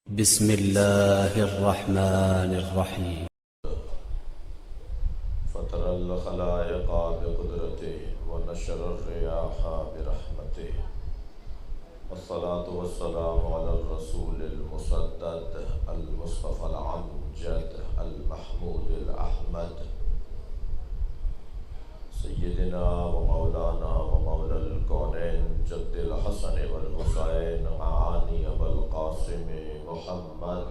بسم الله الرحمن الرحيم. فطر الخلائق بقدرته ونشر الرياح برحمته والصلاة والسلام على الرسول المسدد المصطفى الأمجد المحمود الأحمد سيدنا ومولانا ومولى الكونين جد الحسن والحسين معاني أبا القاسم محمد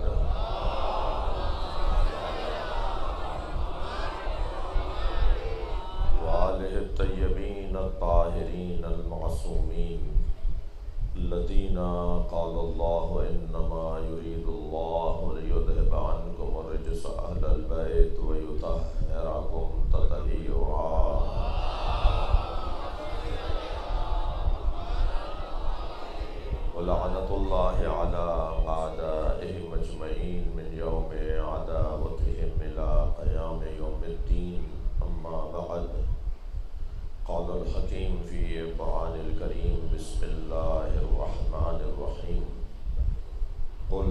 وآله الطيبين الطاهرين المعصومين الذين قال الله إنما يريد الله ليذهب عنكم الرجس أهل البيت ويطهركم تطهيرا. ولعنة الله على أعدائهم أجمعين من يوم عداوتهم إلى قيام يوم الدين. أما بعد، قال الحكيم في القرآن الكريم: بسم الله الرحمن الرحيم. قل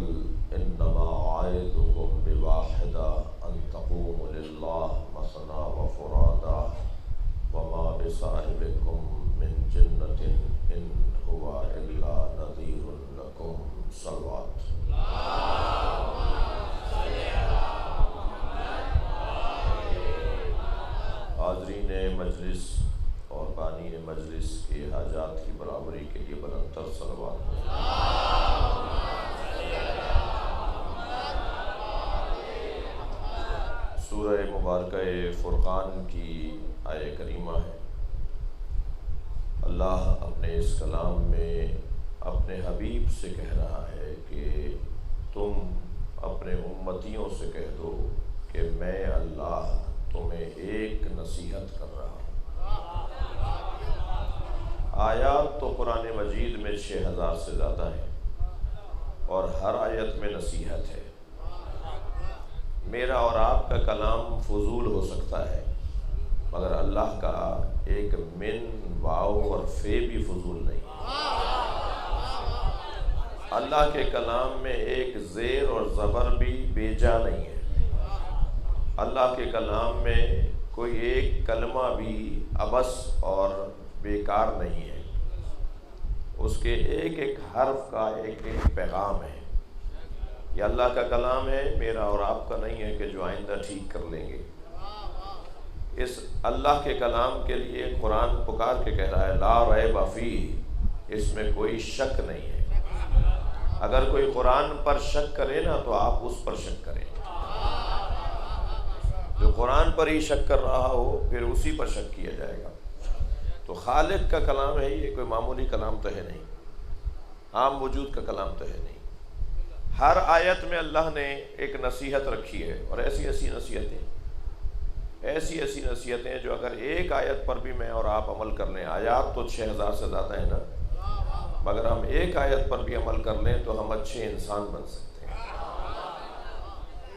إنما أعظكم بواحدة أن تقوموا لله مثنى وفرادا وما بصاحبكم من جنة إن هو إلا نذير لكم. صلوات. حاضرین مجلس اور بانی مجلس کے حاجات کی برابری کے لیے بلند تر صلوات. سورہ مبارکہ فرقان کی آیہ کریمہ ہے. اللہ اپنے اس کلام میں اپنے حبیب سے کہہ رہا ہے کہ تم اپنے امتیوں سے کہہ دو کہ میں اللہ تمہیں ایک نصیحت کر رہا ہوں. آیات تو قرآن مجید میں 6000 سے زیادہ ہیں اور ہر آیت میں نصیحت ہے. میرا اور آپ کا کلام فضول ہو سکتا ہے مگر اللہ کا ایک من، واو اور فے بھی فضول نہیں. اللہ کے کلام میں ایک زیر اور زبر بھی بیجا نہیں ہے. اللہ کے کلام میں کوئی ایک کلمہ بھی عبث اور بیکار نہیں ہے. اس کے ایک ایک حرف کا ایک ایک پیغام ہے. یہ اللہ کا کلام ہے، میرا اور آپ کا نہیں ہے کہ جو آئندہ ٹھیک کر لیں گے. اس اللہ کے کلام کے لیے قرآن پکار کے کہہ رہا ہے لا ریب فیہ، اس میں کوئی شک نہیں ہے. اگر کوئی قرآن پر شک کرے نا تو آپ اس پر شک کریں. جو قرآن پر ہی شک کر رہا ہو پھر اسی پر شک کیا جائے گا. تو خالق کا کلام ہے، یہ کوئی معمولی کلام تو ہے نہیں، عام وجود کا کلام تو ہے نہیں. ہر آیت میں اللہ نے ایک نصیحت رکھی ہے اور ایسی ایسی نصیحتیں جو اگر ایک آیت پر بھی میں اور آپ عمل کر لیں، آیات تو 6000 سے زیادہ ہیں نا، مگر ہم ایک آیت پر بھی عمل کر لیں تو ہم اچھے انسان بن سکتے ہیں.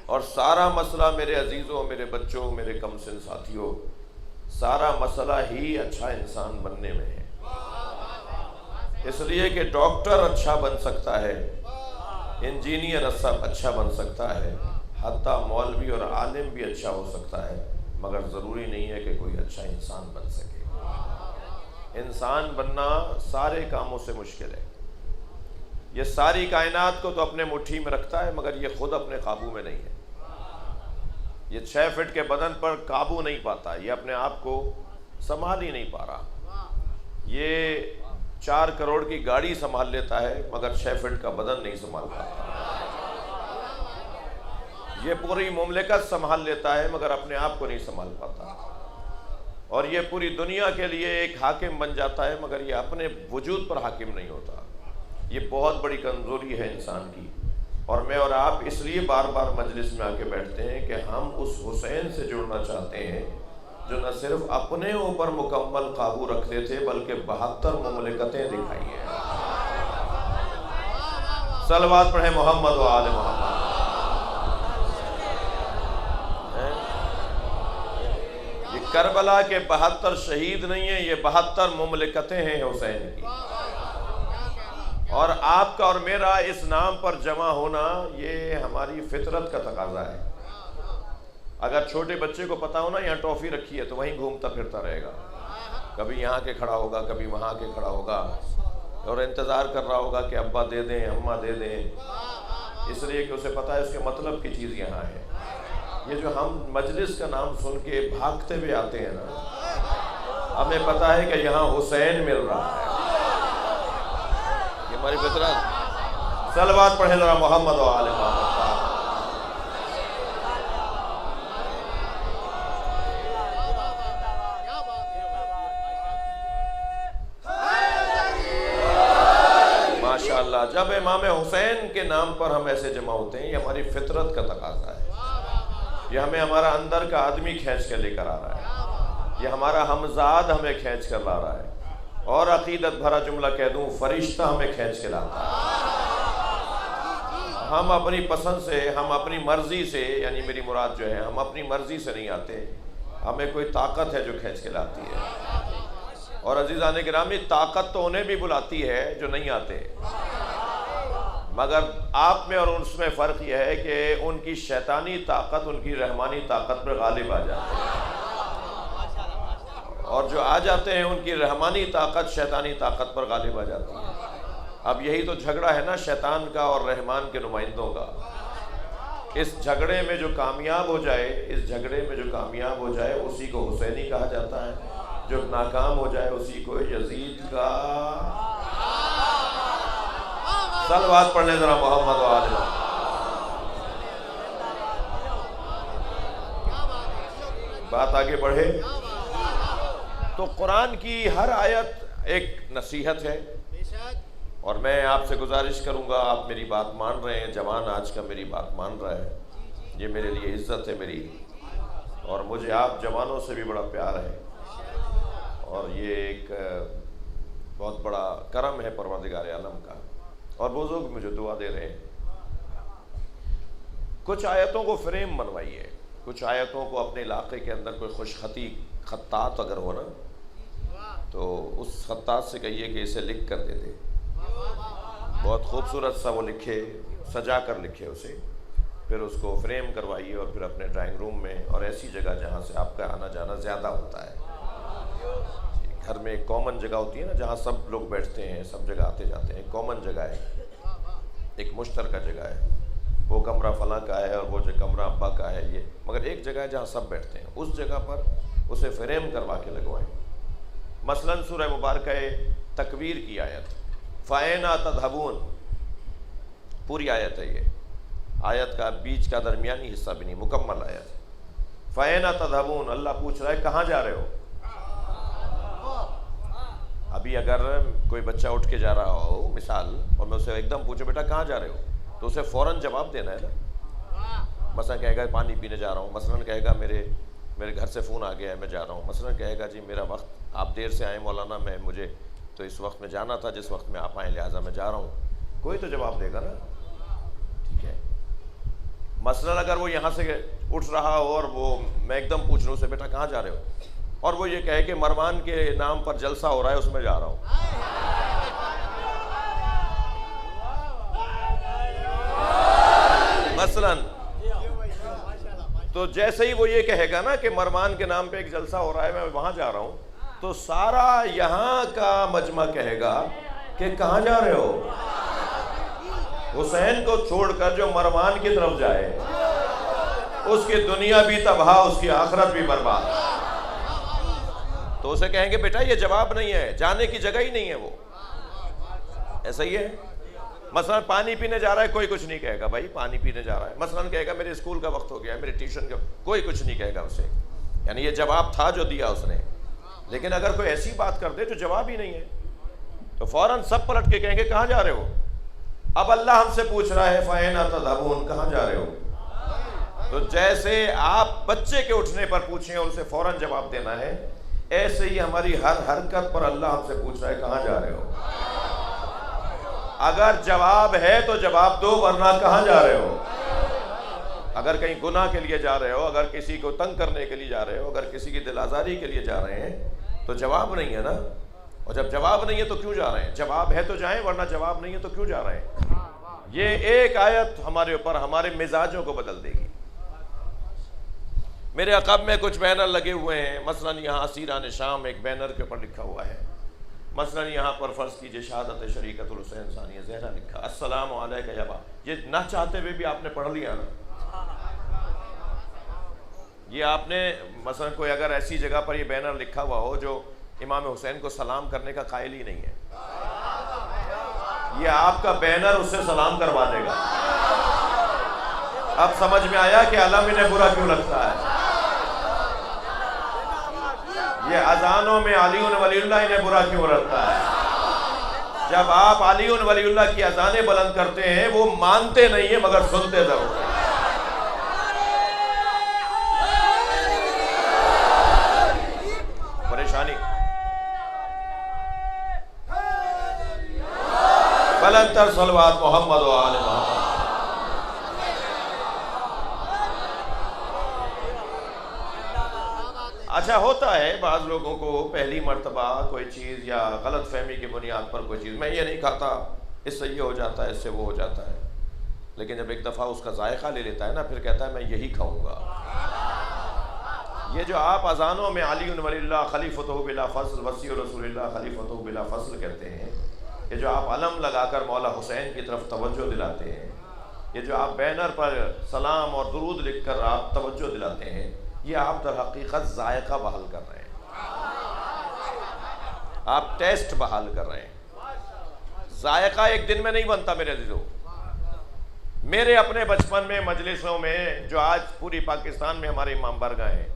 اور سارا مسئلہ میرے عزیزوں، میرے بچوں، میرے کم سن ساتھیوں، سارا مسئلہ ہی اچھا انسان بننے میں ہے. اس لیے کہ ڈاکٹر اچھا بن سکتا ہے، انجینئر اچھا بن سکتا ہے، حتیٰ مولوی اور عالم بھی اچھا ہو سکتا ہے، مگر ضروری نہیں ہے کہ کوئی اچھا انسان بن سکے. انسان بننا سارے کاموں سے مشکل ہے. یہ ساری کائنات کو تو اپنے مٹھی میں رکھتا ہے مگر یہ خود اپنے قابو میں نہیں ہے. یہ 6 فٹ کے بدن پر قابو نہیں پاتا، یہ اپنے آپ کو سنبھال ہی نہیں پا رہا. یہ 4 کروڑ کی گاڑی سنبھال لیتا ہے مگر 6 فٹ کا بدن نہیں سنبھال پاتا. یہ پوری مملکت سنبھال لیتا ہے مگر اپنے آپ کو نہیں سنبھال پاتا. اور یہ پوری دنیا کے لیے ایک حاکم بن جاتا ہے مگر یہ اپنے وجود پر حاکم نہیں ہوتا. یہ بہت بڑی کمزوری ہے انسان کی. اور میں اور آپ اس لیے بار بار مجلس میں آ کے بیٹھتے ہیں کہ ہم اس حسین سے جڑنا چاہتے ہیں جو نہ صرف اپنے اوپر مکمل قابو رکھتے تھے بلکہ 72 مملکتیں دکھائی ہیں. صلوات پڑھیں محمد و آل محمد. یہ کربلا کے 72 شہید نہیں ہیں، یہ 72 مملکتیں ہیں حسین کی. اور آپ کا اور میرا اس نام پر جمع ہونا یہ ہماری فطرت کا تقاضا ہے۔ اگر چھوٹے بچے کو پتا ہو نا یہاں ٹافی رکھی ہے تو وہیں گھومتا پھرتا رہے گا، کبھی یہاں کے کھڑا ہوگا کبھی وہاں کے کھڑا ہوگا، اور انتظار کر رہا ہوگا کہ ابا دے دیں اماں دے دیں، اس لیے کہ اسے پتا ہے اس کے مطلب کی چیز یہاں ہے۔ یہ جو ہم مجلس کا نام سن کے بھاگتے ہوئے آتے ہیں نا، ہمیں پتا ہے کہ یہاں حسین مل رہا ہے، یہ ہماری فطرت۔ صلوات پڑھیں ذرا محمد و آل محمد۔ ماشاءاللہ، جب امام حسین کے نام پر ہم ایسے جمع ہوتے ہیں، یہ ہماری فطرت کا تقاضا ہے، یہ ہمیں ہمارا اندر کا آدمی کھینچ کے لے کر آ رہا ہے، یہ ہمارا ہمزاد ہمیں کھینچ کر لا رہا ہے، اور عقیدت بھرا جملہ کہہ دوں، فرشتہ ہمیں کھینچ کے لاتا ہے۔ ہم اپنی پسند سے، ہم اپنی مرضی سے، یعنی میری مراد جو ہے ہم اپنی مرضی سے نہیں آتے، ہمیں کوئی طاقت ہے جو کھینچ کے لاتی ہے۔ اور عزیزان گرامی، طاقت تو انہیں بھی بلاتی ہے جو نہیں آتے، مگر آپ میں اور اس میں فرق یہ ہے کہ ان کی شیطانی طاقت ان کی رحمانی طاقت پر غالب آ جاتی ہے، اور جو آ جاتے ہیں ان کی رحمانی طاقت شیطانی طاقت پر غالب آ جاتی ہے۔ اب یہی تو جھگڑا ہے نا شیطان کا اور رحمان کے نمائندوں کا۔ اس جھگڑے میں جو کامیاب ہو جائے، اس جھگڑے میں جو کامیاب ہو جائے اسی کو حسینی کہا جاتا ہے، جو ناکام ہو جائے اسی کو یزید کا۔ صلوات پڑھ لیں ذرا محمد و آل محمد۔ بات آگے بڑھے تو قرآن کی ہر آیت ایک نصیحت ہے، اور میں آپ سے گزارش کروں گا، آپ میری بات مان رہے ہیں، جوان آج کا میری بات مان رہا ہے، یہ میرے لیے عزت ہے میری، اور مجھے آپ جوانوں سے بھی بڑا پیار ہے، اور یہ ایک بہت بڑا کرم ہے پروردگار عالم کا، اور بزرگ مجھے دعا دے رہے ہیں۔ کچھ آیتوں کو فریم بنوائیے، کچھ آیتوں کو اپنے علاقے کے اندر کوئی خوش خطی خطاط اگر ہو نا تو اس خطاط سے کہیے کہ اسے لکھ کر دے دے، بہت خوبصورت سا وہ لکھے، سجا کر لکھے اسے، پھر اس کو فریم کروائیے، اور پھر اپنے ڈرائنگ روم میں اور ایسی جگہ جہاں سے آپ کا آنا جانا زیادہ ہوتا ہے، گھر میں ایک کامن جگہ ہوتی ہے نا جہاں سب لوگ بیٹھتے ہیں، سب جگہ آتے جاتے ہیں، کامن جگہ ہے، ایک مشترکہ جگہ ہے، وہ کمرہ فلاں کا ہے اور وہ جو کمرہ ابا کا ہے، یہ مگر ایک جگہ ہے جہاں سب بیٹھتے ہیں، اس جگہ پر اسے فریم کروا کے لگوائیں۔ مثلا سورہ مبارکہ تکویر کی آیت فَأَيْنَ تَذْهَبُونَ، پوری آیت ہے، یہ آیت کا بیچ کا درمیانی حصہ بھی نہیں، مکمل آیت۔ فَأَيْنَ تَذْهَبُونَ، اللہ پوچھ رہا ہے کہاں جا رہے ہو؟ ابھی اگر کوئی بچہ اٹھ کے جا رہا ہو مثال، اور میں اسے ایک دم پوچھو بیٹا کہاں جا رہے ہو، تو اسے فوراً جواب دینا ہے نا۔ مثلا کہے گا پانی پینے جا رہا ہوں، مثلا کہے گا میرے گھر سے فون آ گیا ہے میں جا رہا ہوں، مثلا کہے گا جی میرا وقت آپ دیر سے آئے مولانا، مجھے تو اس وقت میں جانا تھا جس وقت میں آپ آئیں، لہٰذا میں جا رہا ہوں، کوئی تو جواب دے گا نا، ٹھیک ہے۔ مثلا اگر وہ یہاں سے اٹھ رہا ہو اور وہ میں ایک دم پوچھ رہا ہوں اسے بیٹا کہاں جا رہے ہو، اور وہ یہ کہے کہ مروان کے نام پر جلسہ ہو رہا ہے اس میں جا رہا ہوں، مثلاً، تو جیسے ہی وہ یہ کہے گا نا کہ مروان کے نام پہ ایک جلسہ ہو رہا ہے میں وہاں جا رہا ہوں، تو سارا یہاں کا مجمع کہے گا کہ کہاں جا رہے ہو؟ حسین کو چھوڑ کر جو مروان کی طرف جائے اس کی دنیا بھی تباہ، اس کی آخرت بھی برباد۔ تو اسے کہیں گے بیٹا یہ جواب نہیں ہے، جانے کی جگہ ہی نہیں ہے وہ، ایسا ہی ہے۔ مثلا پانی پینے جا رہا ہے، کوئی کچھ نہیں کہے گا بھائی پانی پینے جا رہا ہے، مثلا کہے گا میرے اسکول کا وقت ہو گیا ہے، میرے ٹیوشن کا، کوئی کچھ نہیں کہے گا اسے، یعنی یہ جواب تھا جو دیا اس نے۔ لیکن اگر کوئی ایسی بات کر دے جو جواب ہی نہیں ہے تو فوراً سب پلٹ کے کہیں گے کہاں جا رہے ہو؟ اب اللہ ہم سے پوچھ رہا ہے فَأَيْنَ تَذْهَبُونَ، کہاں جا رہے ہو؟ تو جیسے آپ بچے کے اٹھنے پر پوچھیں اور اسے فوراً جواب دینا ہے، ایسے ہی ہماری ہر حرکت پر اللہ ہم سے پوچھ رہا ہے کہاں جا رہے ہو؟ اگر جواب ہے تو جواب دو، ورنہ کہاں جا رہے ہو؟ اگر کہیں گناہ کے لیے جا رہے ہو، اگر کسی کو تنگ کرنے کے لیے جا رہے ہو، اگر کسی کی دل آزاری کے لیے جا رہے ہیں تو جواب نہیں ہے نا، اور جب جواب نہیں ہے تو کیوں جا رہے ہیں؟ جواب ہے تو جائیں، ورنہ جواب نہیں ہے تو کیوں جا رہے ہیں؟ یہ ایک آیت ہمارے اوپر ہمارے مزاجوں کو بدل دے گی۔ میرے عقب میں کچھ بینر لگے ہوئے ہیں، مثلا یہاں اسیران شام ایک بینر کے اوپر لکھا ہوا ہے، مثلا یہاں پر فرض کیجئے شہادت شریکت الحسین ثانیہ زہرا لکھا، السلام علیکہ یا با، یہ نہ چاہتے ہوئے بھی آپ نے پڑھ لیا نا۔ یہ آپ نے مثلا کوئی اگر ایسی جگہ پر یہ بینر لکھا ہوا ہو جو امام حسین کو سلام کرنے کا قائل ہی نہیں ہے، یہ آپ کا بینر اس سے سلام کروا دے گا۔ اب سمجھ میں آیا کہ علم انہیں برا کیوں لگتا ہے؟ یہ اذانوں میں علی ولی اللہ انہیں برا کیوں لگتا ہے؟ جب آپ علی ولی اللہ کی اذانیں بلند کرتے ہیں وہ مانتے نہیں ہیں مگر سنتے ضرور ہیں۔ پریشانی بلند تر صلوات محمد و آل محمد۔ اچھا ہوتا ہے بعض لوگوں کو پہلی مرتبہ کوئی چیز یا غلط فہمی کی بنیاد پر کوئی چیز، میں یہ نہیں کھاتا، اس سے یہ ہو جاتا ہے، اس سے وہ ہو جاتا ہے، لیکن جب ایک دفعہ اس کا ذائقہ لے لیتا ہے نا پھر کہتا ہے میں یہی کھاؤں گا۔ یہ جو آپ اذانوں میں علی ولی اللہ خلیفۃہ بلا فصل وصی رسول اللہ خلیفۃہ بلا فصل کہتے ہیں، یہ جو آپ علم لگا کر مولا حسین کی طرف توجہ دلاتے ہیں، یہ جو آپ بینر پر سلام اور درود لکھ کر آپ توجہ دلاتے ہیں، یہ آپ در حقیقت ذائقہ بحال کر رہے ہیں، آپ ٹیسٹ بحال کر رہے ہیں۔ ذائقہ ایک دن میں نہیں بنتا میرے عزیزو۔ میرے اپنے بچپن میں مجلسوں میں جو آج پوری پاکستان میں ہمارے امام بارگاہ ہیں،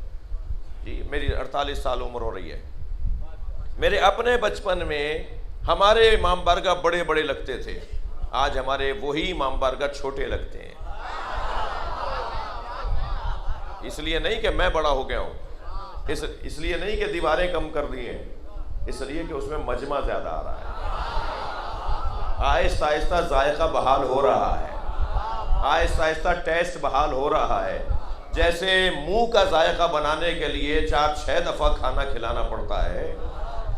جی میری 48 سال عمر ہو رہی ہے، میرے اپنے بچپن میں ہمارے امام بارگاہ بڑے بڑے لگتے تھے، آج ہمارے وہی امام بارگاہ چھوٹے لگتے ہیں۔ اس لیے نہیں کہ میں بڑا ہو گیا ہوں، اس لیے نہیں کہ دیواریں کم کر دی ہیں، اس لیے کہ اس میں مجمع زیادہ آ رہا ہے۔ آہستہ آہستہ ذائقہ بحال ہو رہا ہے، آہستہ آہستہ ٹیسٹ بحال ہو رہا ہے۔ جیسے منہ کا ذائقہ بنانے کے لیے 4-6 دفعہ کھانا کھلانا پڑتا ہے،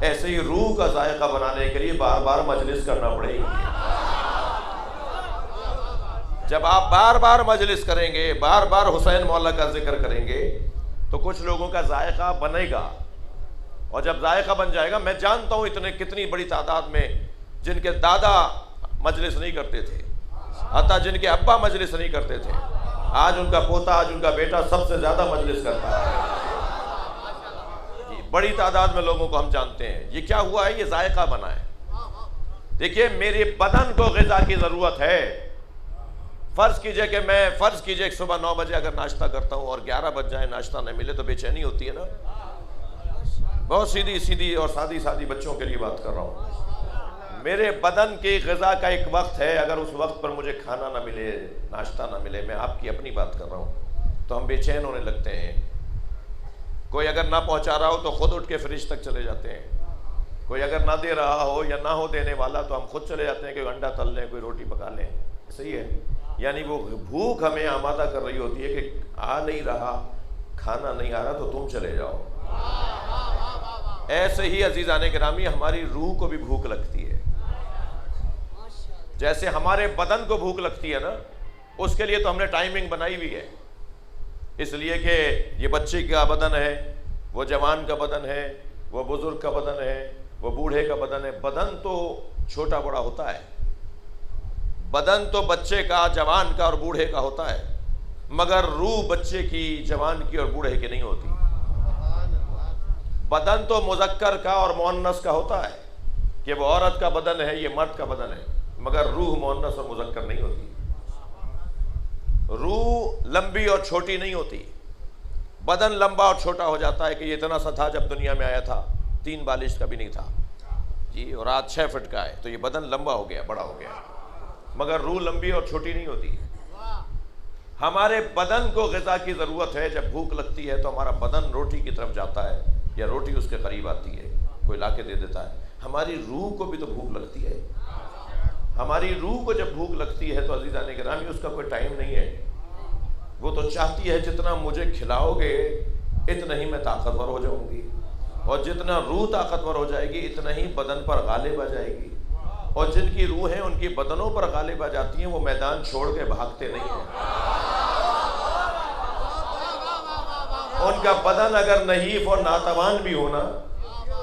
ایسے ہی روح کا ذائقہ بنانے کے لیے بار بار مجلس کرنا پڑے گی۔ جب آپ بار بار مجلس کریں گے، بار بار حسین مولا کا ذکر کریں گے تو کچھ لوگوں کا ذائقہ بنے گا، اور جب ذائقہ بن جائے گا، میں جانتا ہوں کتنی بڑی تعداد میں جن کے دادا مجلس نہیں کرتے تھے، حتیٰ جن کے ابا مجلس نہیں کرتے تھے، آج ان کا پوتا، آج ان کا بیٹا سب سے زیادہ مجلس کرتا ہے۔ بڑی تعداد میں لوگوں کو ہم جانتے ہیں۔ یہ کیا ہوا ہے؟ یہ ذائقہ بنا ہے۔ دیکھیے میرے بدن کو غذا کی ضرورت ہے۔ فرض کیجئے کہ صبح 9 بجے اگر ناشتہ کرتا ہوں اور 11 بج جائے ناشتہ نہ ملے تو بے چینی ہوتی ہے نا۔ بہت سیدھی اور سادی بچوں کے لیے بات کر رہا ہوں۔ میرے بدن کی غذا کا ایک وقت ہے، اگر اس وقت پر مجھے کھانا نہ ملے، ناشتہ نہ ملے، میں آپ کی اپنی بات کر رہا ہوں، تو ہم بے چین ہونے لگتے ہیں۔ کوئی اگر نہ پہنچا رہا ہو تو خود اٹھ کے فریج تک چلے جاتے ہیں، کوئی اگر نہ دے رہا ہو یا نہ ہو دینے والا تو ہم خود چلے جاتے ہیں کہ انڈا تل لیں، کوئی روٹی پکا لیں۔ صحیح ہے، یعنی وہ بھوک ہمیں آمادہ کر رہی ہوتی ہے کہ آ نہیں رہا، کھانا نہیں آ رہا تو تم چلے جاؤ۔ ایسے ہی عزیزان گرامی ہماری روح کو بھی بھوک لگتی ہے، جیسے ہمارے بدن کو بھوک لگتی ہے نا، اس کے لیے تو ہم نے ٹائمنگ بنائی ہوئی ہے، اس لیے کہ یہ بچے کا بدن ہے، وہ جوان کا بدن ہے، وہ بزرگ کا بدن ہے، وہ بوڑھے کا بدن ہے۔ بدن تو چھوٹا بڑا ہوتا ہے، بدن تو بچے کا، جوان کا اور بوڑھے کا ہوتا ہے، مگر روح بچے کی، جوان کی اور بوڑھے کی نہیں ہوتی۔ بدن تو مذکر کا اور مؤنث کا ہوتا ہے کہ وہ عورت کا بدن ہے، یہ مرد کا بدن ہے، مگر روح مؤنث اور مذکر نہیں ہوتی۔ روح لمبی اور چھوٹی نہیں ہوتی، بدن لمبا اور چھوٹا ہو جاتا ہے کہ یہ اتنا سا تھا جب دنیا میں آیا تھا، 3 بالش کا بھی نہیں تھا جی، اور آج 6 فٹ کا ہے، تو یہ بدن لمبا ہو گیا، بڑا ہو گیا، مگر روح لمبی اور چھوٹی نہیں ہوتی۔ ہمارے بدن کو غذا کی ضرورت ہے، جب بھوک لگتی ہے تو ہمارا بدن روٹی کی طرف جاتا ہے یا روٹی اس کے قریب آتی ہے، کوئی لا کے دے دیتا ہے۔ ہماری روح کو بھی تو بھوک لگتی ہے، ہماری روح کو جب بھوک لگتی ہے تو عزیزان گرامی اس کا کوئی ٹائم نہیں ہے، وہ تو چاہتی ہے جتنا مجھے کھلاؤ گے اتنا ہی میں طاقتور ہو جاؤں گی، اور جتنا روح طاقتور ہو جائے گی اتنا ہی بدن پر غالب آ جائے گی، اور جن کی روحیں ان کی بدنوں پر غالب آ جاتی ہیں وہ میدان چھوڑ کے بھاگتے نہیں ہیں۔ ان کا بدن اگر نحیف اور ناتوان بھی ہونا،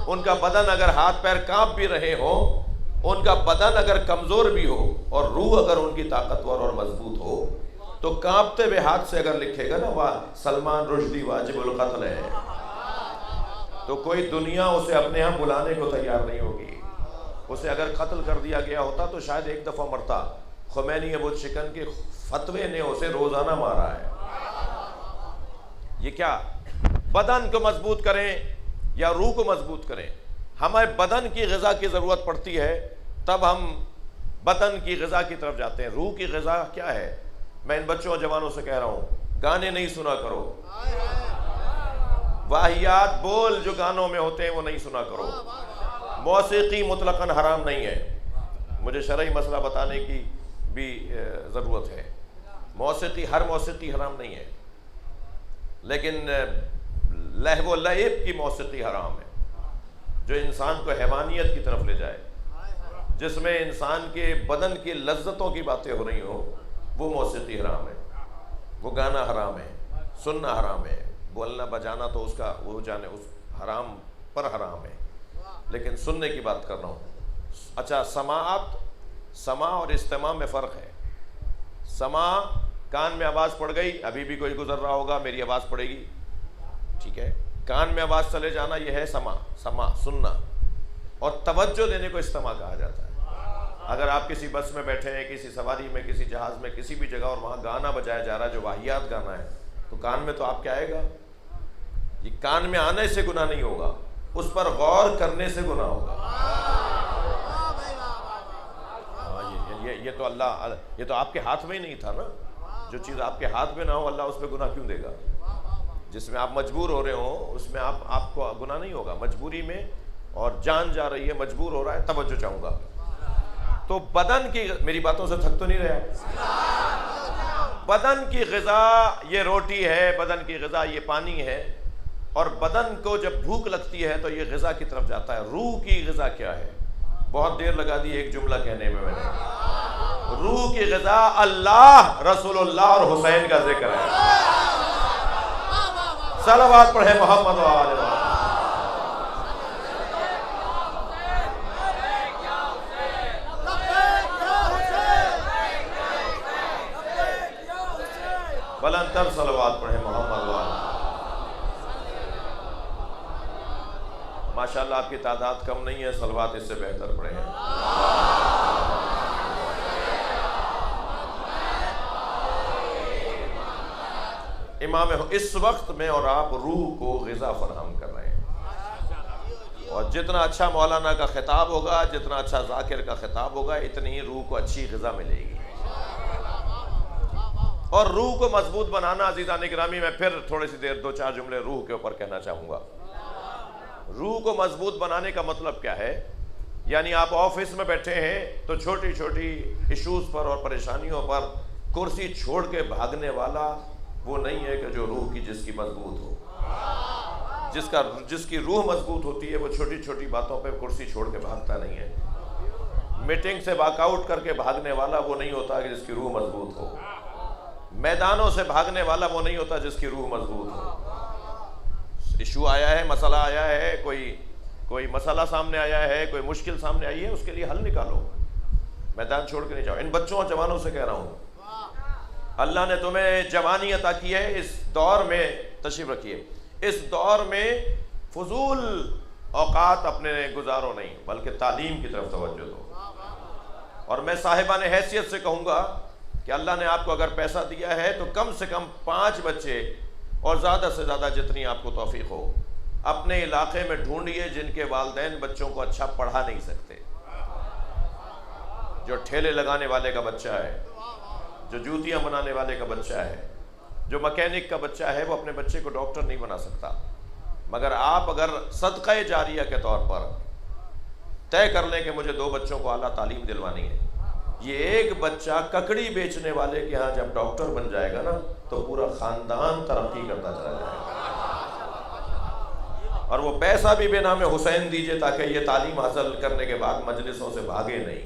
ان کا بدن اگر ہاتھ پیر کانپ بھی رہے ہوں، ان کا بدن اگر کمزور بھی ہو اور روح اگر ان کی طاقتور اور مضبوط ہو، تو کانپتے ہوئے ہاتھ سے اگر لکھے گا نا سلمان رشدی واجب القتل ہے، تو کوئی دنیا اسے اپنے ہاں بلانے کو تیار نہیں ہوگی۔ اسے اگر قتل کر دیا گیا ہوتا تو شاید ایک دفعہ مرتا۔ خمینی ابو شکن کے فتوے نے اسے روزانہ مارا ہے۔ یہ کیا بدن کو مضبوط کریں یا روح کو مضبوط کریں؟ ہمیں بدن کی غذا کی ضرورت پڑتی ہے، تب ہم بدن کی غذا کی طرف جاتے ہیں۔ روح کی غذا کیا ہے؟ میں ان بچوں اور جوانوں سے کہہ رہا ہوں، گانے نہیں سنا کرو، واہیات بول جو گانوں میں ہوتے ہیں وہ نہیں سنا کرو۔ موسیقی مطلقاً حرام نہیں ہے، مجھے شرعی مسئلہ بتانے کی بھی ضرورت ہے۔ موسیقی، ہر موسیقی حرام نہیں ہے، لیکن لہو و لعب کی موسیقی حرام ہے، جو انسان کو حیوانیت کی طرف لے جائے، جس میں انسان کے بدن کی لذتوں کی باتیں ہو رہی ہوں، وہ موسیقی حرام ہے، وہ گانا حرام ہے، سننا حرام ہے، بولنا بجانا تو اس کا وہ جانے، اس حرام پر حرام ہے، لیکن سننے کی بات کر رہا ہوں۔ اچھا، سماع اور استماع میں فرق ہے۔ سماع، کان میں آواز پڑ گئی، ابھی بھی کوئی گزر رہا ہوگا میری آواز پڑے گی، ٹھیک ہے، کان میں آواز چلے جانا یہ ہے سماع سننا، اور توجہ دینے کو استماع کہا جاتا ہے۔ اگر آپ کسی بس میں بیٹھے ہیں، کسی سواری میں، کسی جہاز میں، کسی بھی جگہ، اور وہاں گانا بجایا جا رہا ہے جو واہیات گانا ہے، تو کان میں تو آپ کیا آئے گا؟ یہ کان میں آنے سے گناہ نہیں ہوگا، اس پر غور کرنے سے گناہ ہوگا۔ یہ تو آپ کے ہاتھ میں ہی نہیں تھا نا۔ جو چیز آپ کے ہاتھ میں نہ ہو اللہ اس پہ گناہ کیوں دے گا؟ جس میں آپ مجبور ہو رہے ہوں اس میں آپ کو گناہ نہیں ہوگا۔ مجبوری میں، اور جان جا رہی ہے، مجبور ہو رہا ہے، توجہ چاہوں گا۔ تو بدن کی، میری باتوں سے تھک تو نہیں رہا؟ بدن کی غذا یہ روٹی ہے، بدن کی غذا یہ پانی ہے، اور بدن کو جب بھوک لگتی ہے تو یہ غذا کی طرف جاتا ہے۔ روح کی غذا کیا ہے؟ بہت دیر لگا دی ایک جملہ کہنے میں نے۔ روح کی غذا اللہ، رسول اللہ اور حسین کا ذکر ہے۔ صلوات پڑھیں محمد و آل محمد۔ بلند تر صلوات پڑھیں محمد و آل محمد۔ ماشاءاللہ آپ کی تعداد کم نہیں ہے، صلوات اس سے بہتر پڑھیں۔ امام اس وقت میں اور آپ روح کو غذا فراہم کر رہے ہیں، اور جتنا اچھا مولانا کا خطاب ہوگا، جتنا اچھا ذاکر کا خطاب ہوگا، اتنی ہی روح کو اچھی غذا ملے گی۔ اور روح کو مضبوط بنانا، عزیزان گرامی، میں پھر تھوڑی سی دیر 2-4 جملے روح کے اوپر کہنا چاہوں گا۔ روح کو مضبوط بنانے کا مطلب کیا ہے؟ یعنی آپ آفس میں بیٹھے ہیں تو چھوٹی چھوٹی ایشوز پر اور پریشانیوں پر کرسی چھوڑ کے بھاگنے والا وہ نہیں ہے کہ جو روح کی جس کی مضبوط ہو۔ جس کی روح مضبوط ہوتی ہے وہ چھوٹی چھوٹی باتوں پہ کرسی چھوڑ کے بھاگتا نہیں ہے۔ میٹنگ سے واک آؤٹ کر کے بھاگنے والا وہ نہیں ہوتا کہ جس کی روح مضبوط ہو۔ میدانوں سے بھاگنے والا وہ نہیں ہوتا جس کی روح مضبوط ہو۔ ایشو آیا ہے، مسئلہ آیا ہے، کوئی مسئلہ سامنے آیا ہے، کوئی مشکل سامنے آئی ہے، اس کے لیے حل نکالو، میدان چھوڑ کے نہیں جاؤ۔ ان بچوں اور جوانوں سے کہہ رہا ہوں، اللہ نے تمہیں جوانی عطا کی ہے، اس دور میں تشریف رکھیے، اس دور میں فضول اوقات اپنے گزارو نہیں، بلکہ تعلیم کی طرف توجہ دو۔ اور میں صاحبان حیثیت سے کہوں گا کہ اللہ نے آپ کو اگر پیسہ دیا ہے تو کم سے کم 5 بچے، اور زیادہ سے زیادہ جتنی آپ کو توفیق ہو، اپنے علاقے میں ڈھونڈیے جن کے والدین بچوں کو اچھا پڑھا نہیں سکتے۔ جو ٹھیلے لگانے والے کا بچہ ہے، جو جوتیاں بنانے والے کا بچہ ہے، جو مکینک کا بچہ ہے، وہ اپنے بچے کو ڈاکٹر نہیں بنا سکتا، مگر آپ اگر صدقہ جاریہ کے طور پر طے کر لیں کہ مجھے 2 بچوں کو اعلیٰ تعلیم دلوانی ہے، یہ ایک بچہ ککڑی بیچنے والے کے ہاں جب ڈاکٹر بن جائے گا نا تو پورا خاندان ترقی کرتا چلا جائے گا۔ اور وہ پیسہ بھی بے نام حسین دیجئے تاکہ یہ تعلیم حاصل کرنے کے بعد مجلسوں سے بھاگے نہیں،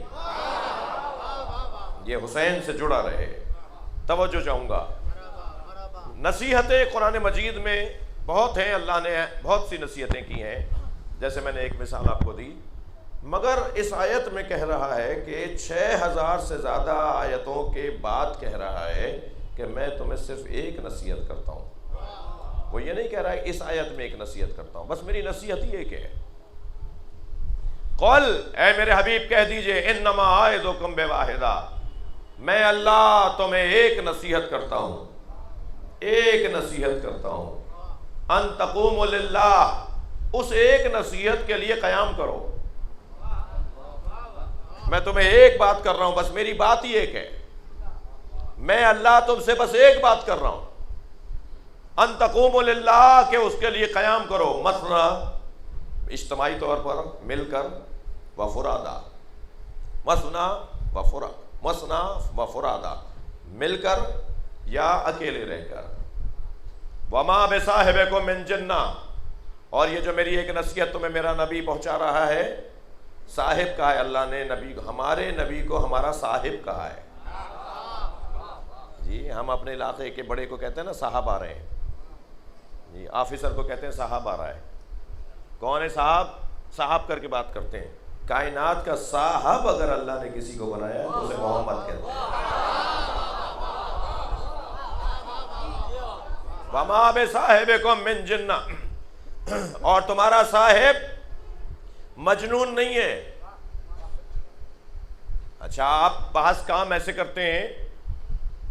یہ حسین سے جڑا رہے۔ توجہ چاہوں گا، نصیحتیں قرآن مجید میں بہت ہیں، اللہ نے بہت سی نصیحتیں کی ہیں، جیسے میں نے ایک مثال آپ کو دی، مگر اس آیت میں کہہ رہا ہے کہ 6000 سے زیادہ آیتوں کے بعد کہہ رہا ہے کہ میں تمہیں صرف ایک نصیحت کرتا ہوں۔ وہ یہ نہیں کہہ رہا ہے اس آیت میں ایک نصیحت کرتا ہوں، بس میری نصیحت ہی ایک ہے، قل، اے میرے حبیب کہہ دیجئے، انما اعظکم بواحدہ، میں اللہ تمہیں ایک نصیحت کرتا ہوں، ایک نصیحت کرتا ہوں، ان تقوموا للہ، اس ایک نصیحت کے لیے قیام کرو۔ میں تمہیں ایک بات کر رہا ہوں، بس میری بات ہی ایک ہے، میں اللہ تم سے بس ایک بات کر رہا ہوں، ان تقوموا للہ، کہ اس کے لیے قیام کرو، مثنا، اجتماعی طور پر مل کر، و فرادا، مثنا و فرادا، مل کر یا اکیلے رہ کر، وما بصاحبکم من جنہ، اور یہ جو میری ایک نصیحت تمہیں میرا نبی پہنچا رہا ہے، صاحب کہا ہے اللہ نے نبی کو، ہمارے نبی کو ہمارا صاحب کہا ہے۔ جی ہم اپنے علاقے کے بڑے کو کہتے ہیں نا صاحب آ رہے ہیں، جی آفیسر کو کہتے ہیں صاحب آ رہا ہے۔ کون ہے صاحب؟ صاحب کر کے بات کرتے ہیں۔ کائنات کا صاحب اگر اللہ نے کسی کو بنایا ہے تو اسے محمد کہتے ہیں۔ وما بصاحبکم من جنہ، اور تمہارا صاحب مجنون نہیں ہے۔ اچھا، آپ بعض کام ایسے کرتے ہیں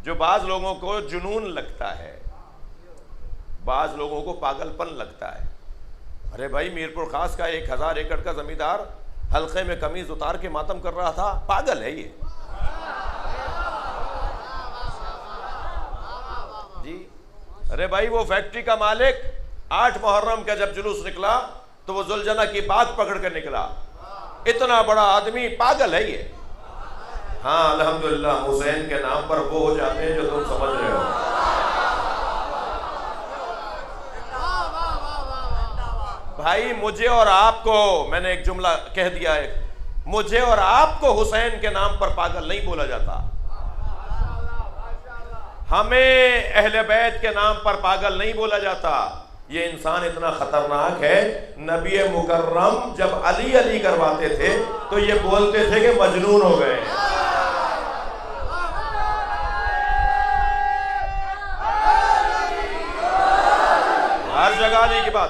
جو بعض لوگوں کو جنون لگتا ہے، بعض لوگوں کو پاگل پن لگتا ہے۔ ارے بھائی، میرپور خاص کا 1000 ایکڑ کا زمیندار حلقے میں قمیض اتار کے ماتم کر رہا تھا، پاگل ہے یہ جی۔ ارے بھائی، وہ فیکٹری کا مالک 8 محرم کا جب جلوس نکلا تو وہ ذوالجنہ کی بات پکڑ کر نکلا، اتنا بڑا آدمی، پاگل ہے یہ۔ ہاں الحمدللہ، حسین کے نام پر وہ ہو جاتے ہیں جو تم سمجھ رہے ہو۔ بھائی مجھے اور آپ کو، میں نے ایک جملہ کہہ دیا ہے، مجھے اور آپ کو حسین کے نام پر پاگل نہیں بولا جاتا، ہمیں اہل بیت کے نام پر پاگل نہیں بولا جاتا۔ یہ انسان اتنا خطرناک ہے، نبی مکرم جب علی علی کرواتے تھے تو یہ بولتے تھے کہ مجنون ہو گئے۔ ہر جگہ علی کی بات،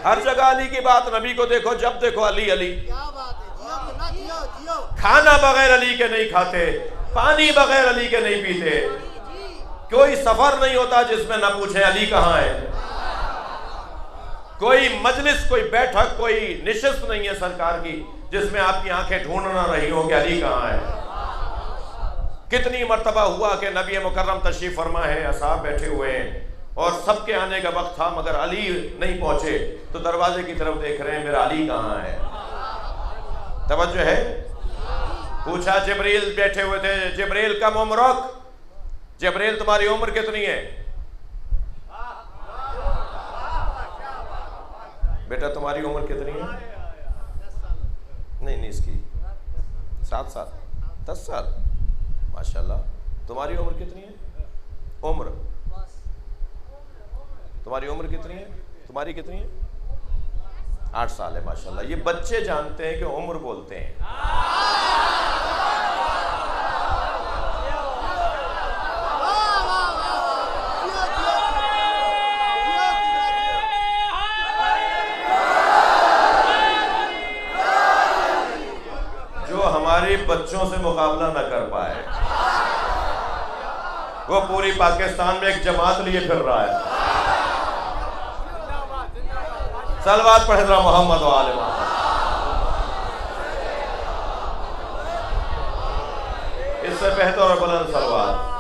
ہر جگہ علی کی بات، نبی کو دیکھو، جب دیکھو علی علی۔ کھانا بغیر علی کے نہیں کھاتے، پانی بغیر علی کے نہیں پیتے، کوئی سفر نہیں ہوتا جس میں نہ پوچھیں علی کہاں ہے، کوئی مجلس، کوئی بیٹھک، کوئی نشست نہیں ہے سرکار کی جس میں آپ کی آنکھیں ڈھونڈ نہ رہی ہوں کہ علی کہاں ہے۔ کتنی مرتبہ ہوا کہ نبی مکرم تشریف فرما ہے، اصحاب بیٹھے ہوئے ہیں اور سب کے آنے کا وقت تھا مگر علی نہیں پہنچے، تو دروازے کی طرف دیکھ رہے ہیں میرا علی کہاں ہے۔ توجہ ہے؟ پوچھا، جبریل بیٹھے ہوئے تھے، جبریل کم عمرک، جبریل تمہاری عمر کتنی ہے؟ بیٹا تمہاری عمر کتنی ہے؟ نہیں اس کی 7 سال 10 سال، ماشاءاللہ۔ تمہاری عمر کتنی ہے؟ عمر تمہاری عمر کتنی ہے؟ تمہاری کتنی ہے؟ 8 سال ہے، ماشاءاللہ۔ یہ بچے جانتے ہیں کہ عمر بولتے ہیں۔ جو ہمارے بچوں سے مقابلہ نہ کر پائے، وہ پوری پاکستان میں ایک جماعت لیے پھر رہا ہے۔ صلوات پڑھ رہا محمد و آل محمد۔ اس سے بہتر اور بلند صلوات۔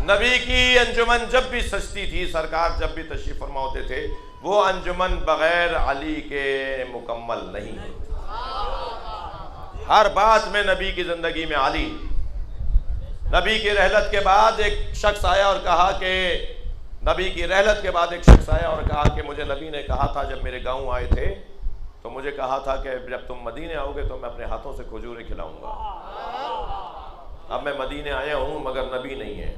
نبی کی انجمن جب بھی سجتی تھی، سرکار جب بھی تشریف فرما ہوتے تھے، وہ انجمن بغیر علی کے مکمل نہیں ہوتی۔ ہر بات میں نبی کی زندگی میں علی۔ نبی کی رحلت کے بعد ایک شخص آیا اور کہا کہ مجھے نبی نے کہا تھا جب میرے گاؤں آئے تھے تو مجھے کہا تھا کہ جب تم مدینے آؤ گے تو میں اپنے ہاتھوں سے کھجوریں کھلاؤں گا۔ اب میں مدینے آیا ہوں مگر نبی نہیں ہے،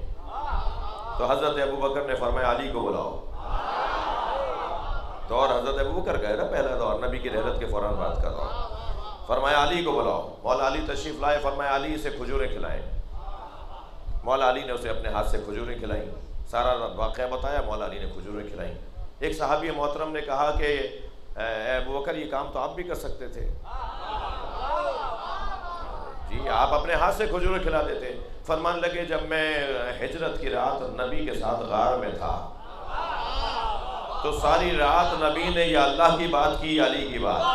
تو حضرت ابوبکر نے فرمایا علی کو بلاؤ۔ دور حضرت ابوبکر کا ہے نا، پہلا دور، نبی کی رحلت کے فوراً بات کر رہا ہوں۔ فرمایا علی کو بلاؤ۔ مولا علی تشریف لائے، فرمایا علی سے کھجوریں کھلائیں۔ مولا علی نے اسے اپنے ہاتھ سے کھجوریں کھلائیں، سارا واقعہ بتایا، مولا علی نے کھجوریں کھلائیں۔ ایک صحابی محترم نے کہا کہ اے ابوبکر یہ کام تو آپ بھی کر سکتے تھے، جی آپ اپنے ہاتھ سے کھجوریں کھلا دیتے۔ فرمان لگے جب میں ہجرت کی رات نبی کے ساتھ غار میں تھا تو ساری رات نبی نے یا اللہ کی بات کی یا علی کی بات کی،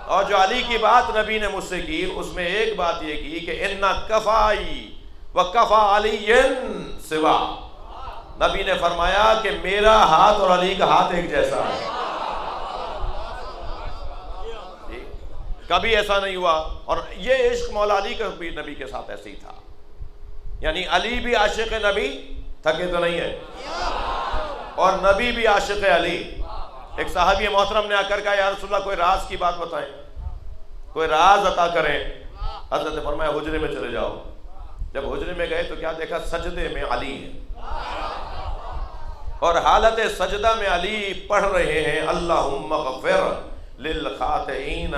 اور جو علی کی بات نبی نے مجھ سے کی اس میں ایک بات یہ کی کہ اِنَّ کَفَائی وَکَفَا عَلِيٍّ سوا۔ نبی نے فرمایا کہ میرا ہاتھ اور علی کا ہاتھ ایک جیسا ہے۔ کبھی ایسا نہیں ہوا، اور یہ عشق مولا علی کا بھی نبی کے ساتھ ایسے ہی تھا، یعنی علی بھی عاشق نبی، تھکے تو نہیں ہے، اور نبی بھی عاشق علی۔ ایک صحابی محترم نے آ کر کہا یا رسول اللہ کوئی راز کی بات بتائیں، کوئی راز عطا کریں۔ حضرت نے فرمایا حجرے میں چلے جاؤ۔ جب حجرے میں گئے تو کیا دیکھا؟ سجدے میں علی ہے، اور حالت سجدہ میں علی پڑھ رہے ہیں اللہم اغفر للخاطئین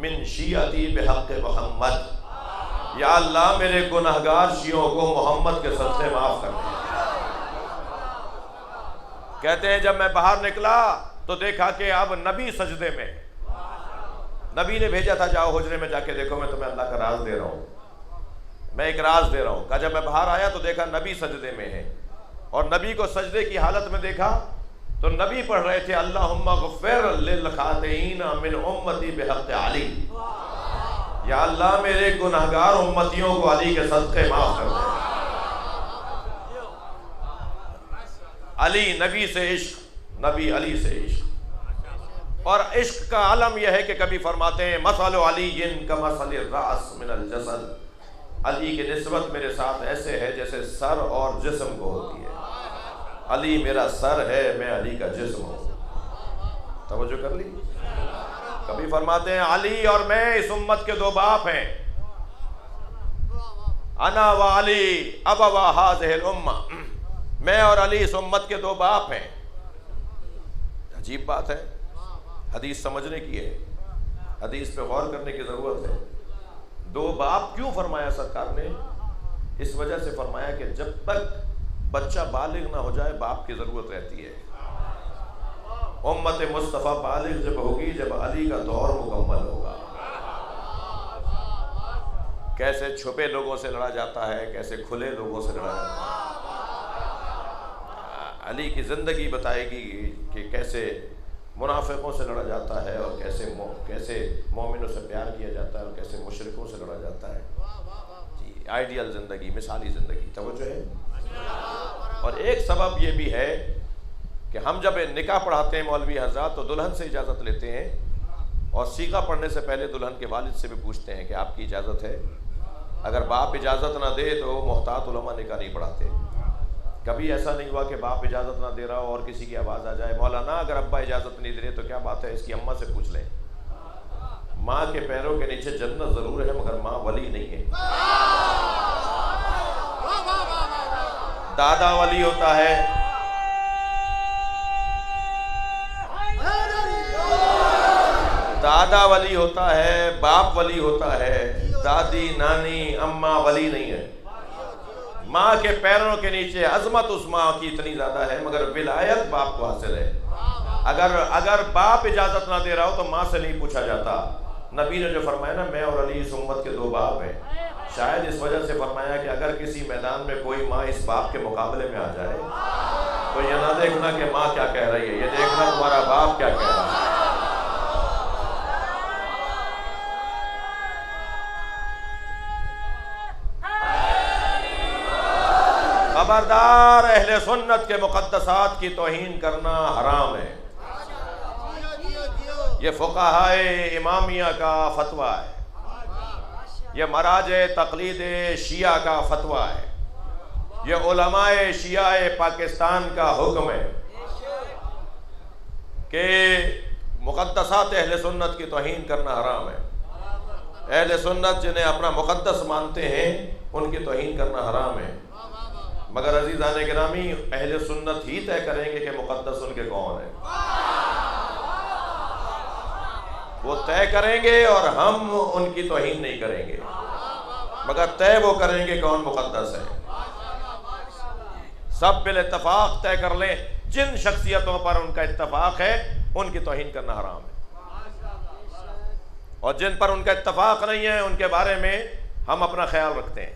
من شیعتی بحق محمد، یا اللہ میرے گناہگار شیعوں کو محمد کے صدقے معاف کر دیں۔ کہتے ہیں جب میں باہر نکلا تو دیکھا کہ اب نبی سجدے میں، نبی نے بھیجا تھا جاؤ حجرے میں جا کے دیکھو میں تمہیں اللہ کا راز دے رہا ہوں، میں ایک راز دے رہا ہوں۔ کہا جب میں باہر آیا تو دیکھا نبی سجدے میں ہے، اور نبی کو سجدے کی حالت میں دیکھا تو نبی پڑھ رہے تھے اللہم اغفر للخاطئین من امتی بحق علی، یا اللہ میرے گناہگار امتیوں کو علی کے صدقے معاف کر دے۔ علی نبی سے عشق، نبی علی سے عشق، اور عشق کا عالم یہ ہے کہ کبھی فرماتے ہیں مثل علی کمثل الرأس من الجسد، علی کی نسبت میرے ساتھ ایسے ہے جیسے سر اور جسم کو ہوتی ہے۔ علی میرا سر ہے، میں علی کا جسم ہوں۔ توجہ کر لی؟ کبھی فرماتے ہیں علی اور میں اس امت کے دو باپ ہیں، انا و علی ابوا ہذہ الامہ، میں اور علی اس امت کے دو باپ ہیں۔ عجیب بات ہے، حدیث سمجھنے کی ہے، حدیث پہ غور کرنے کی ضرورت ہے۔ دو باپ کیوں فرمایا سرکار نے؟ اس وجہ سے فرمایا کہ جب تک بچہ بالغ نہ ہو جائے باپ کی ضرورت رہتی ہے۔ امت مصطفیٰ بالغ جب ہوگی جب علی کا دور مکمل ہوگا۔ کیسے چھپے لوگوں سے لڑا جاتا ہے، کیسے کھلے لوگوں سے لڑا جاتا ہے۔ علی کی زندگی بتائے گی کہ کیسے منافقوں سے لڑا جاتا ہے، اور کیسے مومنوں سے پیار کیا جاتا ہے، اور کیسے مشرکوں سے لڑا جاتا ہے۔ جی آئیڈیل زندگی، مثالی زندگی، توجہ ہے۔ اور ایک سبب یہ بھی ہے کہ ہم جب نکاح پڑھاتے ہیں مولوی حضرات تو دلہن سے اجازت لیتے ہیں، اور صیغہ پڑھنے سے پہلے دلہن کے والد سے بھی پوچھتے ہیں کہ آپ کی اجازت ہے۔ اگر باپ اجازت نہ دے تو محتاط علماء نکاح نہیں پڑھاتے۔ کبھی ایسا نہیں ہوا کہ باپ اجازت نہ دے رہا ہو اور کسی کی آواز آ جائے مولانا اگر ابا اجازت نہیں دے رہے تو کیا بات ہے، اس کی اماں سے پوچھ لیں۔ ماں کے پیروں کے نیچے جنت ضرور ہے مگر ماں ولی نہیں ہے۔ دادا ولی ہوتا ہے، دادا ولی ہوتا ہے، باپ ولی ہوتا ہے، دادی نانی اماں ولی نہیں ہے۔ ماں کے پیروں کے نیچے عظمت اس ماں کی اتنی زیادہ ہے مگر ولایت باپ کو حاصل ہے۔ اگر باپ اجازت نہ دے رہا ہو تو ماں سے نہیں پوچھا جاتا۔ نبی نے جو فرمایا نا میں اور علی اس امت کے دو باپ ہیں، شاید اس وجہ سے فرمایا کہ اگر کسی میدان میں کوئی ماں اس باپ کے مقابلے میں آ جائے تو یہ نہ دیکھنا کہ ماں کیا کہہ رہی ہے، یہ دیکھنا تمہارا باپ کیا کہہ رہا ہے۔ خبردار اہل سنت کے مقدسات کی توہین کرنا حرام ہے. یہ فقہائے امامیہ کا فتویٰ ہے, یہ مراجع تقلید شیعہ کا فتویٰ ہے, یہ علماء شیعہ پاکستان کا حکم ہے کہ مقدسات اہل سنت کی توہین کرنا حرام ہے. اہل سنت جنہیں اپنا مقدس مانتے ہیں ان کی توہین کرنا حرام ہے. مگر عزیزان گرامی, اہل سنت ہی طے کریں گے کہ مقدس ان کے کون ہیں. وہ طے کریں گے اور ہم ان کی توہین نہیں کریں گے, مگر طے وہ کریں گے کون مقدس ہے. سب بالاتفاق طے کر لیں جن شخصیتوں پر ان کا اتفاق ہے ان کی توہین کرنا حرام ہے, اور جن پر ان کا اتفاق نہیں ہے ان کے بارے میں ہم اپنا خیال رکھتے ہیں.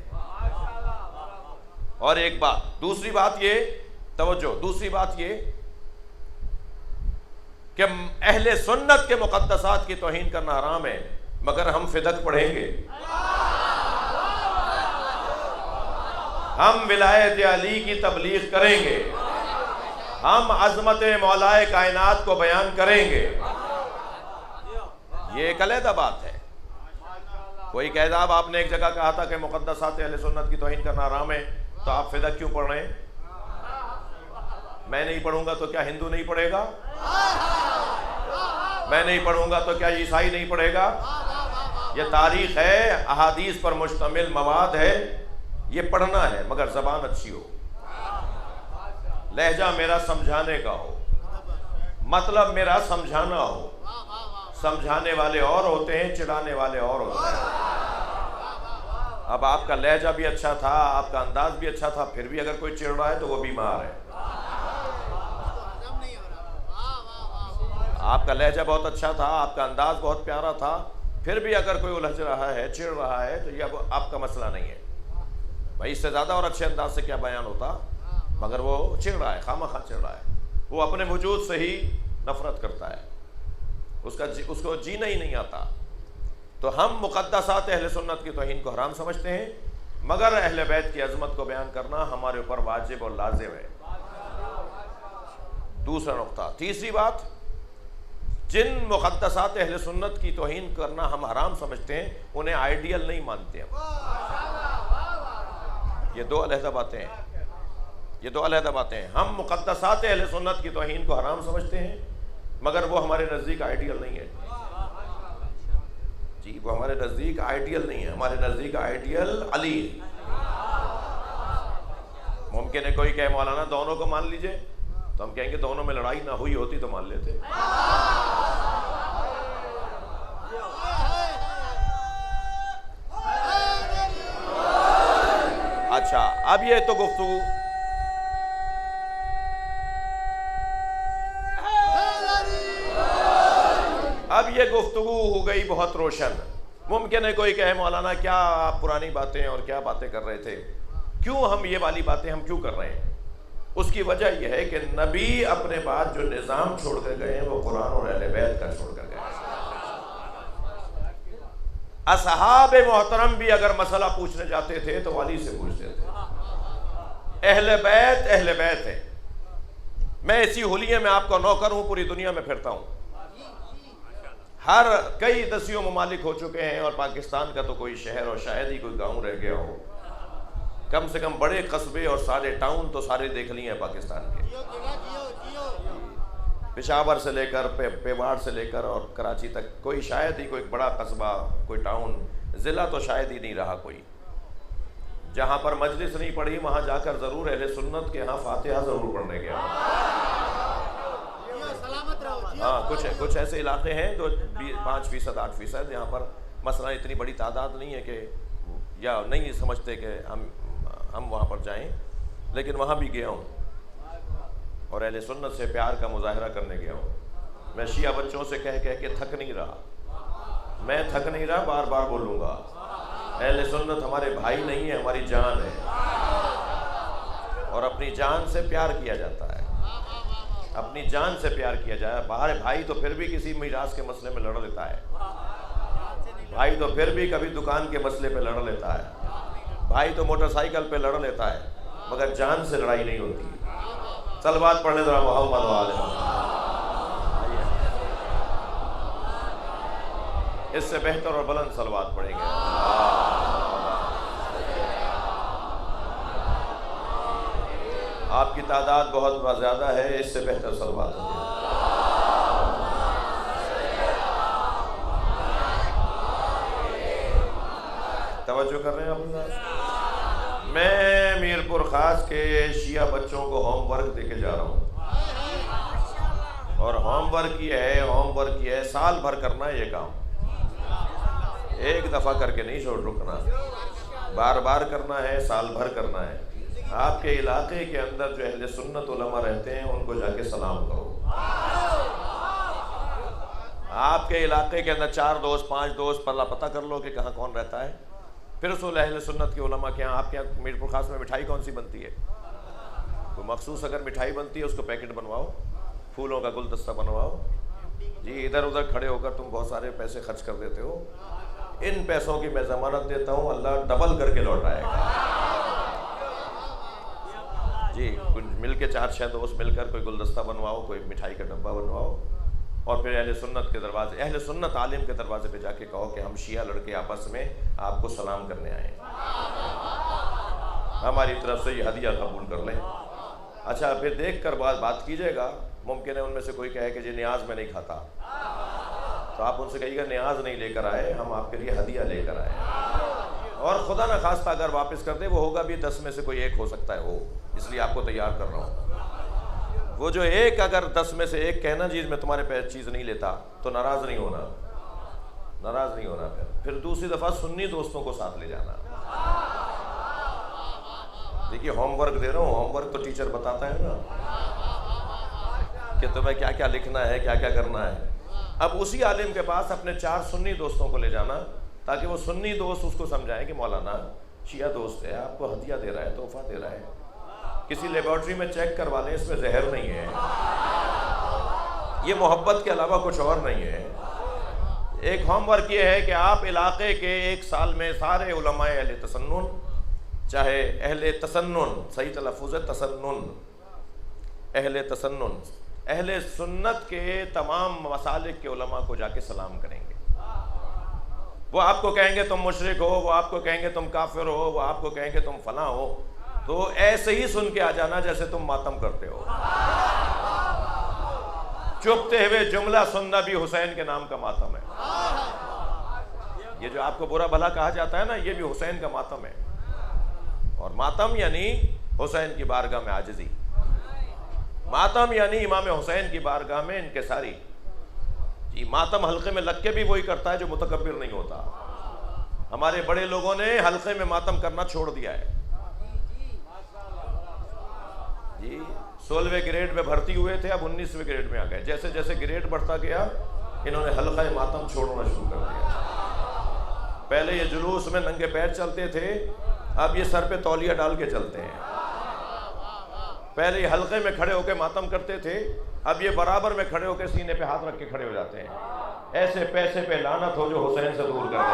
اور ایک بات, دوسری بات یہ, توجہ, دوسری بات یہ کہ اہل سنت کے مقدسات کی توہین کرنا حرام ہے, مگر ہم فدق پڑھیں گے, ہم ولایت علی کی تبلیغ کریں گے, ہم عظمت مولائے کائنات کو بیان کریں گے. یہ ایک علیحدہ بات ہے. کوئی کہے صاحب آپ نے ایک جگہ کہا تھا کہ مقدسات اہل سنت کی توہین کرنا حرام ہے, تو آپ فدق کیوں پڑھ رہے ہیں؟ میں نہیں پڑھوں گا تو کیا ہندو نہیں پڑھے گا؟ میں نہیں پڑھوں گا تو کیا عیسائی نہیں پڑھے گا؟ یہ تاریخ ہے, احادیث پر مشتمل مواد ہے, یہ پڑھنا ہے, مگر زبان اچھی ہو, لہجہ میرا سمجھانے کا ہو, مطلب میرا سمجھانا ہو. سمجھانے والے اور ہوتے ہیں, چڑھانے والے اور ہوتے ہیں. اب آپ کا لہجہ بھی اچھا تھا, آپ کا انداز بھی اچھا تھا, پھر بھی اگر کوئی چڑھ رہا ہے تو وہ بیمار ہے. آپ کا لہجہ بہت اچھا تھا, آپ کا انداز بہت پیارا تھا, پھر بھی اگر کوئی الجھ رہا ہے, چڑھ رہا ہے, تو یہ اب آپ کا مسئلہ نہیں ہے. بھائی اس سے زیادہ اور اچھے انداز سے کیا بیان ہوتا, مگر وہ چڑھ رہا ہے, خواہ چڑھ رہا ہے, وہ اپنے وجود سے ہی نفرت کرتا ہے, اس کو جینا ہی نہیں آتا. تو ہم مقدسات اہل سنت کی توہین کو حرام سمجھتے ہیں, مگر اہل بیت کی عظمت کو بیان کرنا ہمارے اوپر واجب اور لازم ہے. دوسرا نقطہ, تیسری بات, جن مقدسات اہل سنت کی توہین کرنا ہم حرام سمجھتے ہیں انہیں آئیڈیل نہیں مانتے ہم. یہ دو علیحدہ باتیں ہیں, یہ دو علیحدہ باتیں ہیں. ہم مقدسات اہل سنت کی توہین کو حرام سمجھتے ہیں, مگر وہ ہمارے نزدیک آئیڈیل نہیں ہے. جی وہ ہمارے نزدیک آئیڈیل نہیں ہے, ہمارے نزدیک آئیڈیل علی ہے. ممکن ہے کوئی کہے مولانا دونوں کو مان لیجئے, تو ہم کہیں گے دونوں میں لڑائی نہ ہوئی ہوتی تو مان لیتے. اچھا, اب یہ تو گفتگو, اب یہ گفتگو ہو گئی بہت روشن. ممکن ہے کوئی کہے مولانا کیا آپ پرانی باتیں اور کیا باتیں کر رہے تھے, کیوں ہم یہ والی باتیں ہم کیوں کر رہے ہیں؟ اس کی وجہ یہ ہے کہ نبی اپنے بعد جو نظام چھوڑ کر گئے ہیں وہ قرآن اور اہل بیت کا چھوڑ کر گئے ہیں. اصحاب محترم بھی اگر مسئلہ پوچھنے جاتے تھے تو والی سے پوچھتے تھے. اہل بیت ہے. میں اسی حلیے میں آپ کا نوکر ہوں, پوری دنیا میں پھرتا ہوں, ہر کئی دسیوں ممالک ہو چکے ہیں, اور پاکستان کا تو کوئی شہر اور شاید ہی کوئی گاؤں رہ گیا ہو. کم سے کم بڑے قصبے اور سارے ٹاؤن تو سارے دیکھ لیے ہیں پاکستان کے. پشاور سے لے کر پیواڑ سے لے کر اور کراچی تک کوئی شاید ہی کوئی بڑا قصبہ, کوئی ٹاؤن, ضلع تو شاید ہی نہیں رہا کوئی جہاں پر مجلس نہیں پڑھی. وہاں جا کر ضرور اہل سنت کے ہاں فاتحہ ضرور پڑھنے گیا. ہاں کچھ ایسے علاقے ہیں جو 5%, 8%, یہاں پر مثلا اتنی بڑی تعداد نہیں ہے کہ, یا نہیں سمجھتے کہ ہم وہاں پر جائیں, لیکن وہاں بھی گیا ہوں اور اہل سنت سے پیار کا مظاہرہ کرنے گیا ہوں. میں شیعہ بچوں سے کہہ کے تھک نہیں رہا, میں تھک نہیں رہا, بار بار بولوں گا, اہل سنت ہمارے بھائی نہیں ہے, ہماری جان ہے, اور اپنی جان سے پیار کیا جاتا ہے, اپنی جان سے پیار کیا جائے. باہر بھائی تو پھر بھی کسی میراث کے مسئلے میں لڑ لیتا ہے, بھائی تو پھر بھی کبھی دکان کے مسئلے پہ لڑ لیتا ہے, بھائی تو موٹر سائیکل پہ لڑ لیتا ہے, مگر جان سے لڑائی نہیں ہوتی. صلوات پڑھنے ذرا محمد و آل محمد. اس سے بہتر اور بلند صلوات پڑھیں گے. آپ کی تعداد بہت زیادہ ہے، اس سے بہتر صلوات ہوگی. توجہ کر رہے ہیں آپ؟ میں میرپور خاص کے شیعہ بچوں کو ہوم ورک دے کے جا رہا ہوں، اور ہوم ورک یہ ہے سال بھر کرنا ہے. یہ کام ایک دفعہ کر کے نہیں رکنا، بار بار کرنا ہے، سال بھر کرنا ہے. آپ کے علاقے کے اندر جو اہل سنت علماء رہتے ہیں ان کو جا کے سلام کرو. آپ کے علاقے کے اندر 4 دوست 5 دوست پتہ کر لو کہ کہاں کون رہتا ہے. پھر اس اہل سنت کے علماء کے یہاں، آپ کے یہاں میرپور خاص میں مٹھائی کون سی بنتی ہے؟ کوئی مخصوص اگر مٹھائی بنتی ہے اس کو پیکٹ بنواؤ، پھولوں کا گلدستہ بنواؤ. جی ادھر ادھر کھڑے ہو کر تم بہت سارے پیسے خرچ کر دیتے ہو. ان پیسوں کی میں ضمانت دیتا ہوں اللہ ڈبل کر کے لوٹائے گا. جی مل کے 4-6 دوست مل کر کوئی گلدستہ بنواؤ، کوئی مٹھائی کا ڈبہ بنواؤ، اور پھر اہل سنت عالم کے دروازے پہ جا کے کہو کہ ہم شیعہ لڑکے آپس میں آپ کو سلام کرنے آئے ہیں، ہماری طرف سے یہ ہدیہ قبول کر لیں. اچھا پھر دیکھ کر بات کیجیے گا. ممکن ہے ان میں سے کوئی کہے کہ جی نیاز میں نہیں کھاتا، تو آپ ان سے کہیے گا نیاز نہیں لے کر آئے، ہم آپ کے لیے ہدیہ لے کر آئے. اور خدا نہ خواستہ اگر واپس کر دے، وہ ہوگا بھی 10 میں سے کوئی ایک ہو سکتا ہے وہ، اس لیے آپ کو تیار کر رہا ہوں. وہ جو ایک اگر 10 میں سے ایک کہنا جی میں تمہارے پہ چیز نہیں لیتا، تو ناراض نہیں ہونا. پھر دوسری دفعہ سنی دوستوں کو ساتھ لے جانا. دیکھیے ہوم ورک دے رہا ہوں، ہوم ورک تو ٹیچر بتاتا ہے نا کہ تمہیں کیا کیا لکھنا ہے، کیا کیا کرنا ہے. اب اسی عالم کے پاس اپنے 4 سنی دوستوں کو لے جانا، تاکہ وہ سنی دوست اس کو سمجھائیں کہ مولانا شیعہ دوست ہے، آپ کو ہدیہ دے رہا ہے، تحفہ دے رہا ہے، کسی لیبارٹری میں چیک کروا لیں، اس میں زہر نہیں ہے، یہ محبت کے علاوہ کچھ اور نہیں ہے. ایک ہوم ورک یہ ہے کہ آپ علاقے کے 1 سال میں سارے علماء اہل تسنن، چاہے اہل تسنن، صحیح تلفظ ہے تسنن، اہل تسنن، اہل سنت کے تمام مسالک کے علماء کو جا کے سلام کریں گے. وہ آپ کو کہیں گے تم مشرک ہو، وہ آپ کو کہیں گے تم کافر ہو، وہ آپ کو کہیں گے تم فلاں ہو، تو ایسے ہی سن کے آ جانا جیسے تم ماتم کرتے ہو. چپتے ہوئے جملہ سننا بھی حسین کے نام کا ماتم ہے. یہ جو آپ کو برا بھلا کہا جاتا ہے نا، یہ بھی حسین کا ماتم ہے. اور ماتم یعنی حسین کی بارگاہ میں عاجزی، ماتم یعنی امام حسین کی بارگاہ میں انکساری. جی ماتم حلقے میں لگ کے بھی وہی کرتا ہے جو متکبر نہیں ہوتا. ہمارے بڑے لوگوں نے حلقے میں ماتم کرنا چھوڑ دیا ہے. جی 16ویں گریڈ میں بھرتی ہوئے تھے، اب 19ویں گریڈ میں آ گئے. جیسے جیسے گریڈ بڑھتا گیا انہوں نے حلقہ ماتم چھوڑنا شروع کر دیا. پہلے یہ جلوس میں ننگے پیر چلتے تھے، اب یہ سر پہ تولیہ ڈال کے چلتے ہیں. پہلے یہ حلقے میں کھڑے ہو کے ماتم کرتے تھے، اب یہ برابر میں کھڑے ہو کے سینے پہ ہاتھ رکھ کے کھڑے ہو جاتے ہیں. ایسے پیسے پہ لعنت ہو جو حسین سے دور کر دیں.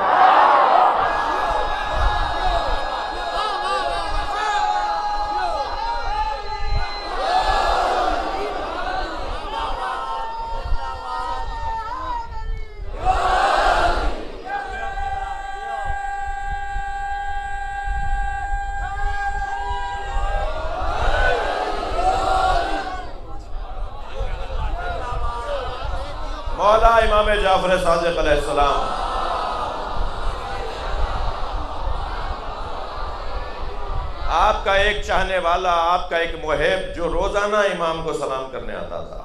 مولا امام جعفر صادق علیہ السلام آپ کا ایک چاہنے والا، آپ کا ایک محب جو روزانہ امام کو سلام کرنے آتا تھا،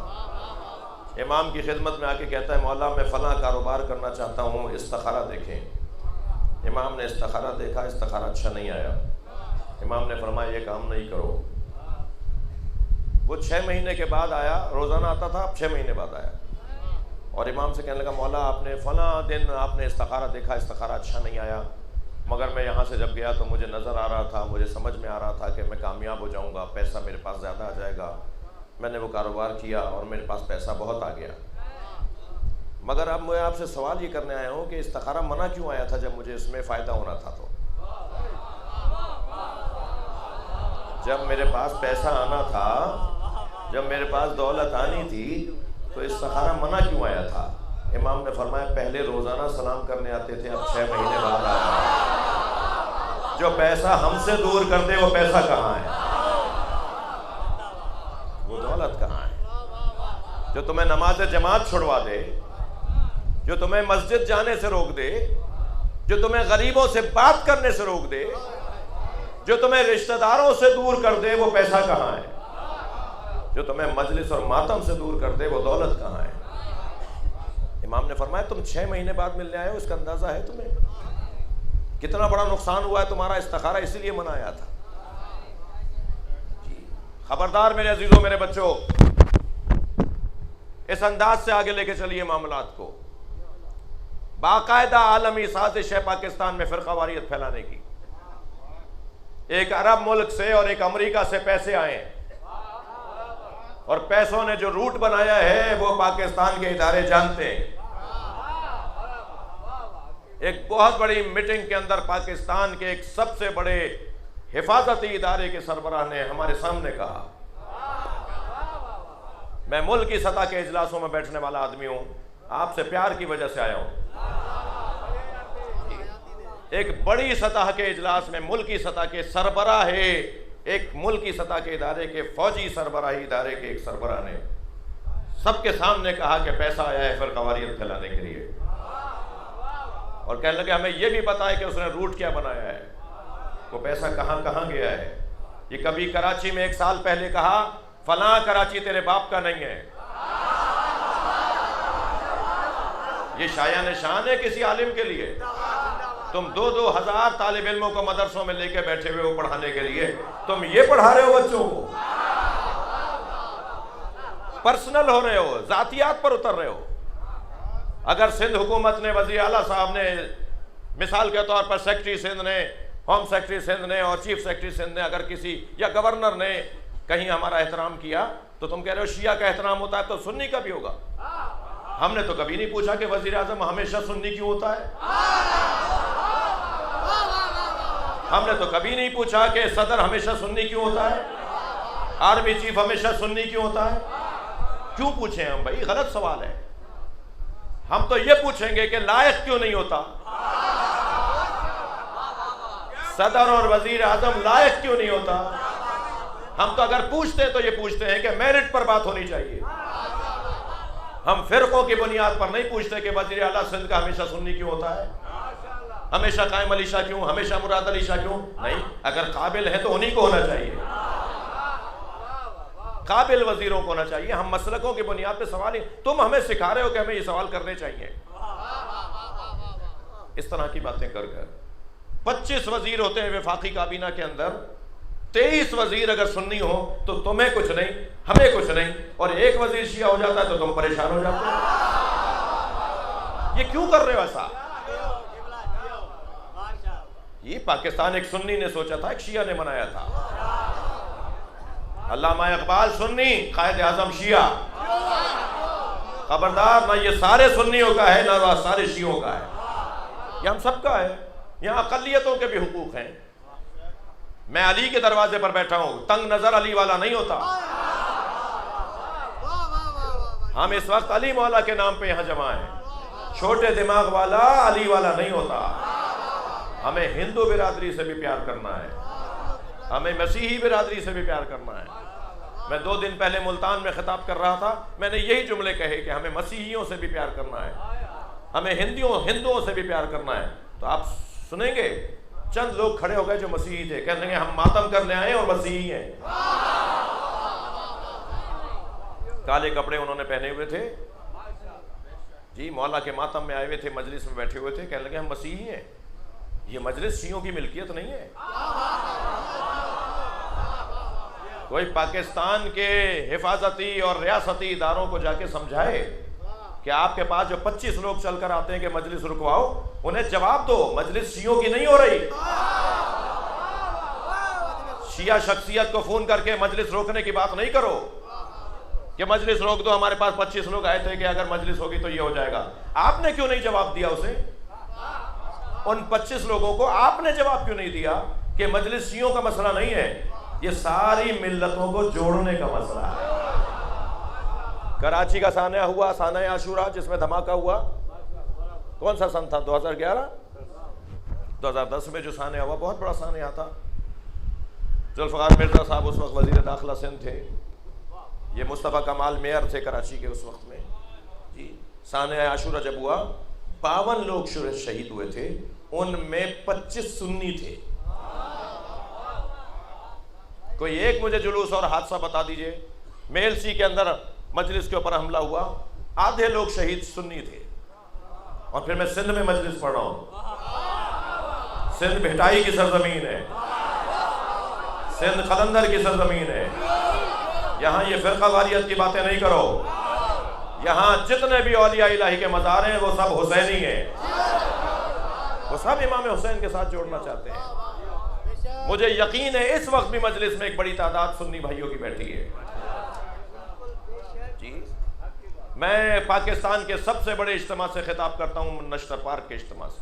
امام کی خدمت میں آ کے کہتا ہے مولا میں فلاں کاروبار کرنا چاہتا ہوں، استخارہ دیکھیں. امام نے استخارہ دیکھا، استخارہ اچھا نہیں آیا. امام نے فرمایا یہ کام نہیں کرو. وہ 6 مہینے کے بعد آیا، روزانہ آتا تھا، اب 6 مہینے بعد آیا اور امام سے کہنے لگا مولا آپ نے فلاں دن آپ نے استخارہ دیکھا، استخارہ اچھا نہیں آیا، مگر میں یہاں سے جب گیا تو مجھے نظر آ رہا تھا، مجھے سمجھ میں آ رہا تھا کہ میں کامیاب ہو جاؤں گا، پیسہ میرے پاس زیادہ آ جائے گا. میں نے وہ کاروبار کیا اور میرے پاس پیسہ بہت آ گیا. مگر اب میں آپ سے سوال یہ کرنے آیا ہوں کہ استخارہ منع کیوں آیا تھا جب مجھے اس میں فائدہ ہونا تھا؟ تو جب میرے پاس پیسہ آنا تھا، جب میرے پاس دولت آنی تھی، تو استخارہ منع کیوں آیا تھا؟ امام نے فرمایا پہلے روزانہ سلام کرنے آتے تھے، اب 6 مہینے بعد آیا۔ جو پیسہ ہم سے دور کر دے وہ پیسہ کہاں ہے؟ وہ دولت کہاں ہے؟ جو تمہیں نماز جماعت چھڑوا دے، جو تمہیں مسجد جانے سے روک دے، جو تمہیں غریبوں سے بات کرنے سے روک دے، جو تمہیں رشتہ داروں سے دور کر دے، وہ پیسہ کہاں ہے؟ جو تمہیں مجلس اور ماتم سے دور کر دے، وہ دولت کہاں ہے؟ امام نے فرمایا تم 6 مہینے بعد ملنے آئے ہو، اس کا اندازہ ہے تمہیں کتنا بڑا نقصان ہوا ہے؟ تمہارا استخارہ اسی لیے منایا تھا۔ خبردار میرے عزیزوں، میرے بچوں، اس انداز سے آگے لے کے چلیے معاملات کو۔ باقاعدہ عالمی سازش ہے پاکستان میں فرقہ واریت پھیلانے کی۔ ایک عرب ملک سے اور ایک امریکہ سے پیسے آئے، اور پیسوں نے جو روٹ بنایا ہے وہ پاکستان کے ادارے جانتے ہیں۔ ایک بہت بڑی میٹنگ کے اندر پاکستان کے ایک سب سے بڑے حفاظتی ادارے کے سربراہ نے ہمارے سامنے کہا، میں ملک کی سطح کے اجلاسوں میں بیٹھنے والا آدمی ہوں، آپ سے پیار کی وجہ سے آیا ہوں۔ ایک بڑی سطح کے اجلاس میں ملکی سطح کے سربراہ ہے، ایک ملکی سطح کے ادارے کے فوجی سربراہی ادارے کے ایک سربراہ نے سب کے سامنے کہا کہ پیسہ آیا ہے فرقہ واریت پھیلانے کے لیے، اور کہنے لگے ہمیں یہ بھی پتا ہے کہ اس نے روٹ کیا بنایا ہے، وہ پیسہ کہاں کہاں گیا ہے۔ یہ کبھی کراچی میں 1 سال پہلے کہا فلاں کراچی تیرے باپ کا نہیں ہے، یہ شایان شان ہے کسی عالم کے لیے؟ تم 2-2 ہزار طالب علموں کو مدرسوں میں لے کے بیٹھے ہوئے ہو پڑھانے کے لیے، تم یہ پڑھا رہے ہو بچوں کو؟ پرسنل ہو رہے ہو، ذاتیات پر اتر رہے ہو۔ اگر سندھ حکومت نے، وزیر اعلیٰ صاحب نے، مثال کے طور پر سیکرٹری سندھ نے، ہوم سیکرٹری سندھ نے اور چیف سیکرٹری سندھ نے اگر کسی یا گورنر نے کہیں ہمارا احترام کیا، تو تم کہہ رہے ہو شیعہ کا احترام ہوتا ہے تو سنی کا بھی ہوگا؟ ہم نے تو کبھی نہیں پوچھا کہ وزیر اعظم ہمیشہ سنی کیوں ہوتا ہے، ہم نے تو کبھی نہیں پوچھا کہ صدر ہمیشہ سنی کیوں ہوتا ہے، آرمی چیف ہمیشہ سنی کیوں ہوتا ہے۔ کیوں پوچھیں ہم بھائی؟ غلط سوال ہے۔ ہم تو یہ پوچھیں گے کہ لائق کیوں نہیں ہوتا، صدر اور وزیر اعظم لائق کیوں نہیں ہوتا؟ ہم تو اگر پوچھتے ہیں تو یہ پوچھتے ہیں کہ میرٹ پر بات ہونی چاہیے۔ ہم فرقوں کی بنیاد پر نہیں پوچھتے کہ وزیر اعلیٰ سندھ کا ہمیشہ سنی کیوں ہوتا ہے، ہمیشہ قائم علی شاہ کیوں، ہمیشہ مراد علی شاہ کیوں؟ نہیں، اگر قابل ہے تو انہی کو ہونا چاہیے، قابل وزیروں کو ہونا چاہیے۔ ہم مسلکوں کی بنیاد پہ سوال ہی، تم ہمیں سکھا رہے ہو کہ ہمیں یہ سوال کرنے چاہیے۔ اس طرح کی باتیں کر کر 25 وزیر ہوتے ہیں وفاقی کابینہ کے اندر، 23 وزیر اگر سنی ہو تو تمہیں کچھ نہیں، ہمیں کچھ نہیں، اور ایک وزیر شیعہ ہو جاتا ہے تو تم پریشان ہو جاتے ہو۔ یہ کیوں کر رہے ہو ایسا؟ یہ پاکستان ایک سنی نے سوچا تھا، ایک شیعہ نے بنایا تھا۔ علامہ اقبال سنی، قائد اعظم شیعہ۔ خبردار، نہ یہ سارے سنیوں کا ہے نہ سارے شیعوں کا ہے، یہ ہم سب کا ہے۔ یہاں اقلیتوں کے بھی حقوق ہیں۔ میں علی کے دروازے پر بیٹھا ہوں، تنگ نظر علی والا نہیں ہوتا۔ ہم اس وقت علی مولا کے نام پہ یہاں جمع ہیں، چھوٹے دماغ والا علی والا نہیں ہوتا۔ ہمیں ہندو برادری سے بھی پیار کرنا ہے، ہمیں مسیحی برادری سے بھی پیار کرنا ہے۔ میں 2 دن پہلے ملتان میں خطاب کر رہا تھا، میں نے یہی جملے کہے کہ ہمیں مسیحیوں سے بھی پیار کرنا ہے، ہمیں ہندوؤں سے بھی پیار کرنا ہے۔ تو آپ سنیں گے چند لوگ کھڑے ہو گئے جو مسیحی تھے، کہنے لگے ہم ماتم کرنے آئے اور مسیحی ہیں۔ کالے کپڑے انہوں نے پہنے ہوئے تھے، جی مولا کے ماتم میں آئے ہوئے تھے، مجلس میں بیٹھے ہوئے تھے، کہنے لگے ہم مسیحی ہیں۔ یہ مجلس شیعوں کی ملکیت نہیں ہے۔ کوئی پاکستان کے حفاظتی اور ریاستی اداروں کو جا کے سمجھائے کہ آپ کے پاس جو 25 لوگ چل کر آتے ہیں کہ مجلس رکواؤ، انہیں جواب دو مجلس شیعوں کی نہیں ہو رہی۔ شیعہ شخصیت کو فون کر کے مجلس روکنے کی بات نہیں کرو کہ مجلس روک دو، ہمارے پاس 25 لوگ آئے تھے کہ اگر مجلس ہوگی تو یہ ہو جائے گا۔ آپ نے کیوں نہیں جواب دیا اسے؟ ان 25 لوگوں کو آپ نے جواب کیوں نہیں دیا کہ مجلس شیعوں کا مسئلہ نہیں ہے، یہ ساری ملتوں کو جوڑنے کا مسئلہ ہے۔ کراچی کا سانحہ ہوا، سانحہ عاشورہ، جس میں دھماکہ ہوا، کون سا سن تھا؟ 2011 2010 میں جو سانحہ ہوا، بہت بڑا سانحہ تھا۔ ذوالفقار مرزا صاحب اس وقت وزیر داخلہ سندھ تھے، یہ مصطفیٰ کمال میئر تھے کراچی کے اس وقت میں جی۔ سانحہ عاشورہ جب ہوا، 52 لوگ شہید ہوئے تھے، ان میں 25 سنی تھے۔ کوئی ایک مجھے جلوس اور حادثہ بتا دیجئے۔ میل سی کے اندر مجلس کے اوپر حملہ ہوا، آدھے لوگ شہید سنی تھے، اور پھر میں سندھ میں مجلس پڑھ رہا ہوں۔ سندھ بھٹائی کی سرزمین ہے، سندھ قلندر کی سرزمین ہے۔ یہاں یہ فرقہ واریت کی باتیں نہیں کرو، یہاں جتنے بھی اولیاء الہی کے مزار ہیں وہ سب حسینی ہیں، وہ سب امام حسین کے ساتھ جوڑنا چاہتے ہیں۔ مجھے یقین ہے اس وقت بھی مجلس میں ایک بڑی تعداد سنی بھائیوں کی بیٹھی ہے جی۔ میں پاکستان کے سب سے بڑے اجتماع سے خطاب کرتا ہوں، نشتر پارک کے اجتماع سے۔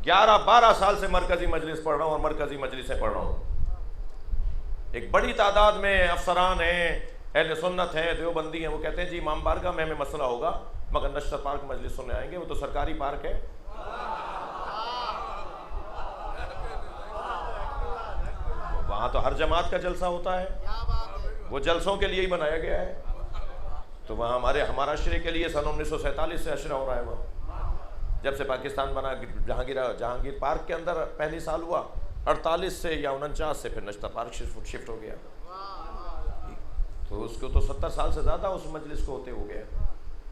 11-12 سال سے مرکزی مجلس پڑھ رہا ہوں اور مرکزی مجلسیں پڑھ رہا ہوں۔ ایک بڑی تعداد میں افسران ہیں، اہل سنت ہیں، دیوبندی ہیں، وہ کہتے ہیں جی امام بارگاہ میں ہمیں مسئلہ ہوگا مگر نشتر پارک مجلس سننے آئیں گے، وہ تو سرکاری پارک ہے۔ وہاں تو ہر جماعت کا جلسہ ہوتا ہے، وہ جلسوں کے لیے ہی بنایا گیا ہے۔ تو وہاں ہمارا اشرے کے لیے سن 1947 سے اشرہ ہو رہا ہے۔ وہاں جب سے پاکستان بنا، جہانگیر پارک کے اندر پہلی سال ہوا 48 سے یا 49 سے، پھر نشتر پارک شفٹ ہو گیا، تو اس کو تو 70 سال سے زیادہ اس مجلس کو ہوتے ہو گیا۔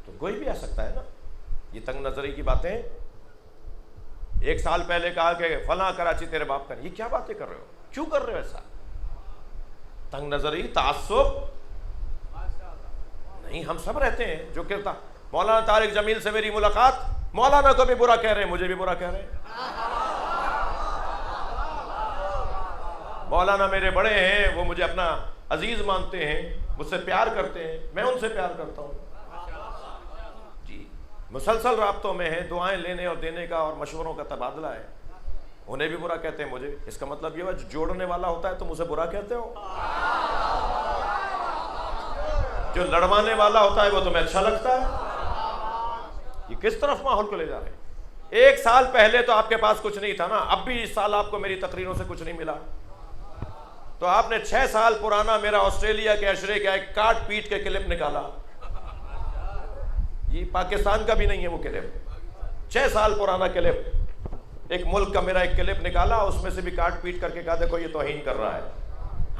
تو کوئی بھی آ سکتا ہے نا۔ یہ تنگ نظری کی باتیں، ایک سال پہلے کہا کہ فلاں کراچی تیرے باپ کا، یہ کیا باتیں کر رہے ہو؟ کیوں کر رہے ہو ایسا؟ تنگ نظری، تعصب نہیں، ہم سب رہتے ہیں۔ جو کہتا مولانا طارق جمیل سے میری ملاقات، مولانا کو بھی برا کہہ رہے ہیں، مجھے بھی برا کہہ رہے ہیں۔ مولانا میرے بڑے ہیں، وہ مجھے اپنا عزیز مانتے ہیں، مجھ سے پیار کرتے ہیں، میں ان سے پیار کرتا ہوں جی۔ مسلسل رابطوں میں ہیں، دعائیں لینے اور دینے کا اور مشوروں کا تبادلہ ہے۔ انہیں بھی برا کہتے ہیں مجھے، اس کا مطلب یہ ہے جو جوڑنے والا ہوتا ہے تم اسے برا کہتے ہو، جو لڑوانے والا ہوتا ہے وہ تمہیں اچھا لگتا ہے۔ یہ کس طرف ماحول کو لے جا رہے ہیں؟ ایک سال پہلے تو آپ کے پاس کچھ نہیں تھا نا، اب بھی اس سال آپ کو میری تقریروں سے کچھ نہیں ملا، تو آپ نے 6 سال پرانا میرا آسٹریلیا کے عشرے کا ایک کاٹ پیٹ کے کلپ نکالا۔ یہ پاکستان کا بھی نہیں ہے وہ کلپ، 6 سال پرانا کلپ، ایک ملک کا میرا ایک کلپ نکالا، اس میں سے بھی کاٹ پیٹ کر کے کہا دیکھو یہ توہین کر رہا ہے۔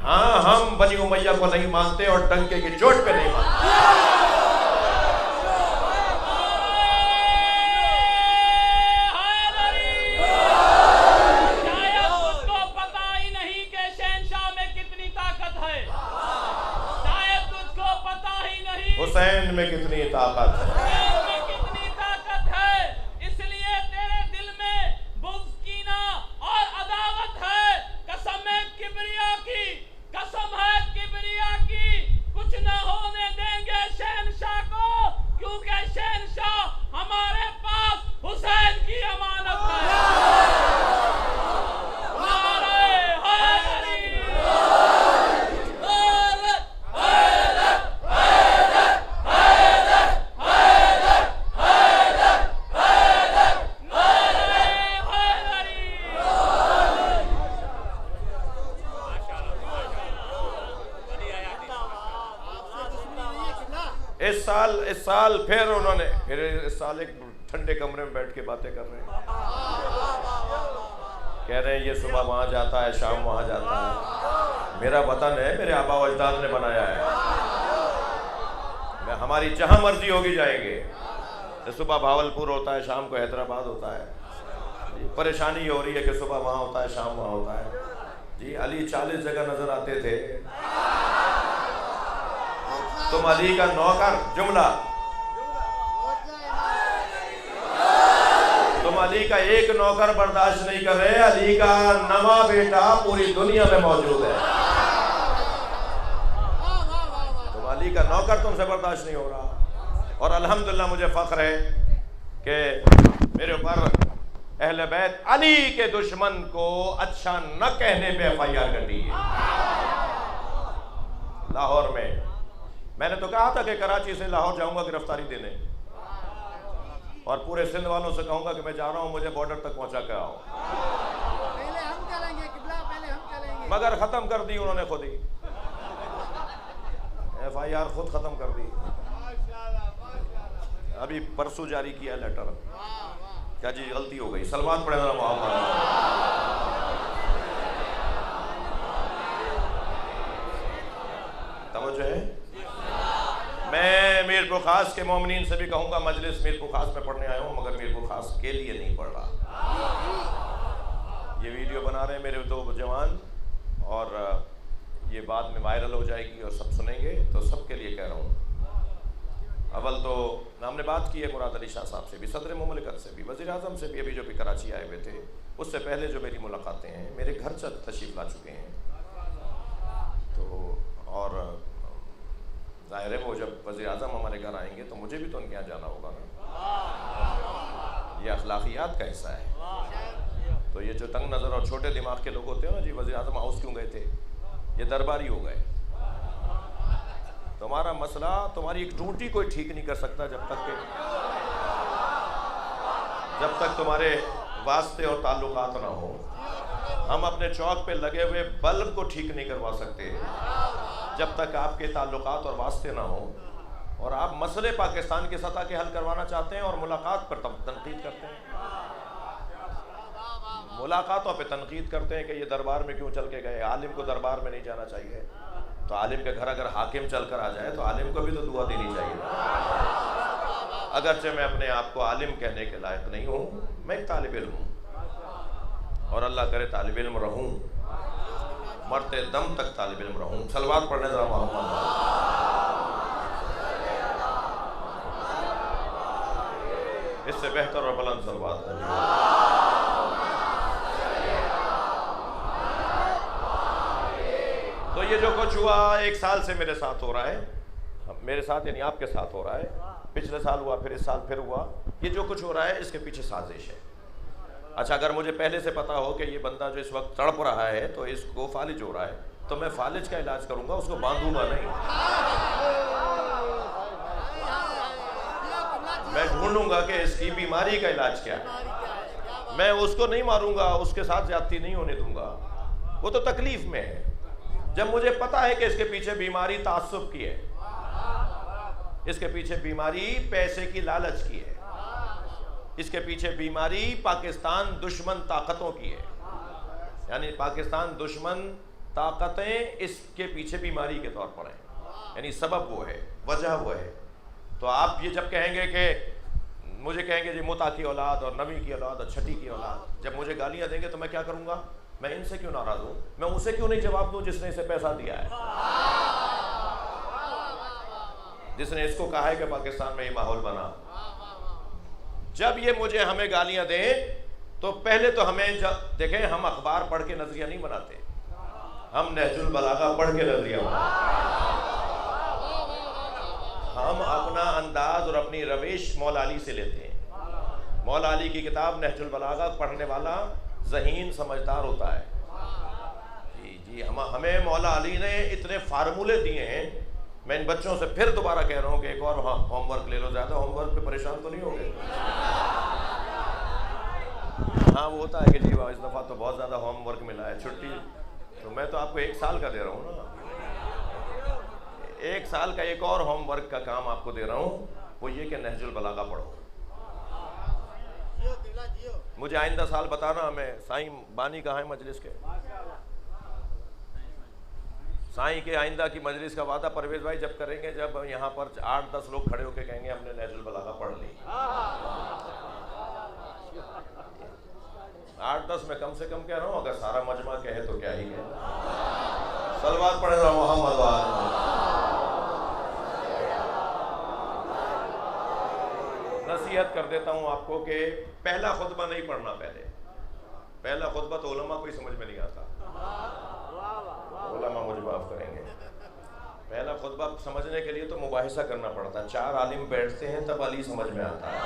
ہاں، ہم بنی امیہ کو نہیں مانتے اور ڈنکے کی چوٹ پہ نہیں مانتے۔ حسین میں کتنی طاقت ہے، کتنی طاقت ہے، اس لیے تیرے دل میں بغض، کینہ اور عداوت ہے۔ قسم ہے کبریا کی، قسم ہے کبریا کی، کچھ نہ ہونے دیں گے شہنشاہ کو، کیونکہ شہنشاہ ہمارے پاس حسین کی امانت ہے۔ اس سال پھر انہوں نے اس سال ایک ٹھنڈے کمرے میں بیٹھ کے باتیں کر رہے ہیں، کہہ رہے ہیں یہ صبح وہاں جاتا ہے، شام وہاں جاتا ہے، میرا وطن ہے، میرے آبا و اجداد نے بنایا ہے، ہماری جہاں مرضی ہوگی جائیں گے۔ صبح بھاولپور ہوتا ہے، شام کو حیدرآباد ہوتا ہے، پریشانی یہ ہو رہی ہے کہ صبح وہاں ہوتا ہے، شام وہاں ہوتا ہے جی۔ علی 40 جگہ نظر آتے تھے، تم علی کا نوکر، جملہ، تم علی کا ایک نوکر برداشت نہیں کر رہے، علی کا نواں بیٹا پوری دنیا میں موجود ہے، تم علی کا نوکر تم سے برداشت نہیں ہو رہا۔ اور الحمدللہ مجھے فخر ہے کہ میرے اوپر اہل بیت علی کے دشمن کو اچھا نہ کہنے پہ FIR کر دی ہے۔ لاہور میں نے تو کہا تھا کہ کراچی سے لاہور جاؤں گا گرفتاری دینے، اور پورے سندھ والوں سے کہوں گا کہ میں جا رہا ہوں، مجھے بارڈر تک پہنچا کے آؤ، پہلے ہم چلیں گے قبلہ، پہلے ہم چلیں گے. مگر ختم کر دی انہوں نے خود ہی، FIR خود ختم کر دی. ابھی پرسوں جاری کیا لیٹر. کیا جی غلطی ہو گئی؟ سلوات پڑھے ذرا محمد. توجہ ہے. میں میرپور خاص کے مومنین سے بھی کہوں گا، مجلس میرپور خاص میں پڑھنے آیا ہوں مگر میرپور خاص کے لیے نہیں پڑھ رہا. یہ ویڈیو بنا رہے ہیں میرے دو جوان، اور یہ بعد میں وائرل ہو جائے گی اور سب سنیں گے، تو سب کے لیے کہہ رہا ہوں. اول تو ہم نے بات کی ہے مراد علی شاہ صاحب سے بھی، صدر مملکت سے بھی، وزیر اعظم سے بھی، ابھی جو بھی کراچی آئے ہوئے تھے، اس سے پہلے جو میری ملاقاتیں ہیں، میرے گھر تشریف لا چکے ہیں. تو اور ظاہر ہے وہ جب وزیر اعظم ہمارے گھر آئیں گے تو مجھے بھی تو ان کے یہاں جانا ہوگا نا. یہ اخلاقیات کا حصہ ہے. تو یہ جو تنگ نظر اور چھوٹے دماغ کے لوگ ہوتے ہیں نا، جی وزیر اعظم ہاؤس کیوں گئے تھے، یہ درباری ہو گئے. تمہارا مسئلہ، تمہاری ایک ٹوٹی کوئی ٹھیک نہیں کر سکتا جب تک تمہارے واسطے اور تعلقات نہ ہو. ہم اپنے چوک پہ لگے ہوئے بلب کو ٹھیک نہیں کروا سکتے جب تک آپ کے تعلقات اور واسطے نہ ہوں. اور آپ مسئلے پاکستان کی سطح کے حل کروانا چاہتے ہیں اور ملاقات پر تنقید کرتے ہیں، ملاقاتوں پہ تنقید کرتے ہیں کہ یہ دربار میں کیوں چل کے گئے، عالم کو دربار میں نہیں جانا چاہیے. تو عالم کے گھر اگر حاکم چل کر آ جائے تو عالم کو بھی تو دعا دینی چاہیے. اگرچہ میں اپنے آپ کو عالم کہنے کے لائق نہیں ہوں، میں ایک طالب علم ہوں، اور اللہ کرے طالب علم رہوں، مرتے دم تک طالب علم رہوں. صلوات پڑھنے ذرا محمد. اس سے بہتر اور بلند صلوات کریں. تو یہ جو کچھ ہوا 1 سال سے میرے ساتھ ہو رہا ہے، میرے ساتھ یعنی آپ کے ساتھ ہو رہا ہے، پچھلے سال ہوا، پھر اس سال پھر ہوا. یہ جو کچھ ہو رہا ہے اس کے پیچھے سازش ہے. اچھا، اگر مجھے پہلے سے پتا ہو کہ یہ بندہ جو اس وقت تڑپ رہا ہے تو اس کو فالج ہو رہا ہے، تو میں فالج کا علاج کروں گا، اس کو باندھوں گا نہیں. میں ڈھونڈوں گا کہ اس کی بیماری کا علاج کیا ہے. میں اس کو نہیں ماروں گا، اس کے ساتھ زیادتی نہیں ہونے دوں گا، وہ تو تکلیف میں ہے. جب مجھے پتا ہے کہ اس کے پیچھے بیماری تعصب کی ہے، اس کے پیچھے بیماری پیسے کی لالچ کی ہے، اس کے پیچھے بیماری پاکستان دشمن طاقتوں کی ہے، یعنی پاکستان دشمن طاقتیں اس کے پیچھے بیماری کے طور پر ہیں، یعنی سبب وہ ہے، وجہ وہ ہے. تو آپ یہ جب کہیں گے کہ مجھے کہیں گے جی متا کی اولاد اور نویں کی اولاد اور چھٹی کی اولاد، جب مجھے گالیاں دیں گے تو میں کیا کروں گا؟ میں ان سے کیوں ناراض ہوں؟ میں اسے کیوں نہیں جواب دوں جس نے اسے پیسہ دیا ہے، جس نے اس کو کہا ہے کہ پاکستان میں یہ ماحول بنا. جب یہ مجھے ہمیں گالیاں دیں تو پہلے تو ہمیں دیکھیں، ہم اخبار پڑھ کے نظریہ نہیں بناتے، ہم نہج البلاغہ پڑھ کے نظریہ بناتے. ہم اپنا انداز اور اپنی روش مولا علی سے لیتے ہیں. مولا علی کی کتاب نہج البلاغہ پڑھنے والا ذہین سمجھدار ہوتا ہے. جی ہمیں مولا علی نے اتنے فارمولے دیے ہیں. میں ان بچوں سے پھر دوبارہ کہہ رہا ہوں کہ ایک اور ہوم ورک لے لو. زیادہ ہوم ورک پہ پریشان تو نہیں ہو گئے؟ ہاں وہ ہوتا ہے کہ جی اس دفعہ تو بہت زیادہ ہوم ورک ملا ہے، چھٹی. تو میں تو آپ کو 1 سال کا دے رہا ہوں نا، 1 سال کا ایک اور ہوم ورک کا کام آپ کو دے رہا ہوں. وہ یہ کہ نہج البلاغہ پڑھو. مجھے آئندہ سال بتانا ہمیں سائیں بانی کہاں ہے مجلس کے، سائیں کے آئندہ کی مجلس کا وعدہ پرویز بھائی جب کریں گے، جب یہاں پر 8-10 لوگ کھڑے ہو کے کہیں گے ہم نے نہج البلاغہ پڑھ لی. 8-10 میں کم سے کم کہہ رہا ہوں، اگر سارا مجمع کہے تو کیا ہی ہے. صلوات پڑھے گا محمد وآلہ. نصیحت کر دیتا ہوں آپ کو کہ پہلا خطبہ نہیں پڑھنا. پہلا خطبہ تو علماء کو ہی سمجھ میں نہیں آتا، علماء مجھے معاف کریں گے. پہلا خطبہ سمجھنے کے لیے تو مباحثہ کرنا پڑتا ہے، 4 عالم بیٹھتے ہیں تب علی سمجھ میں آتا ہے.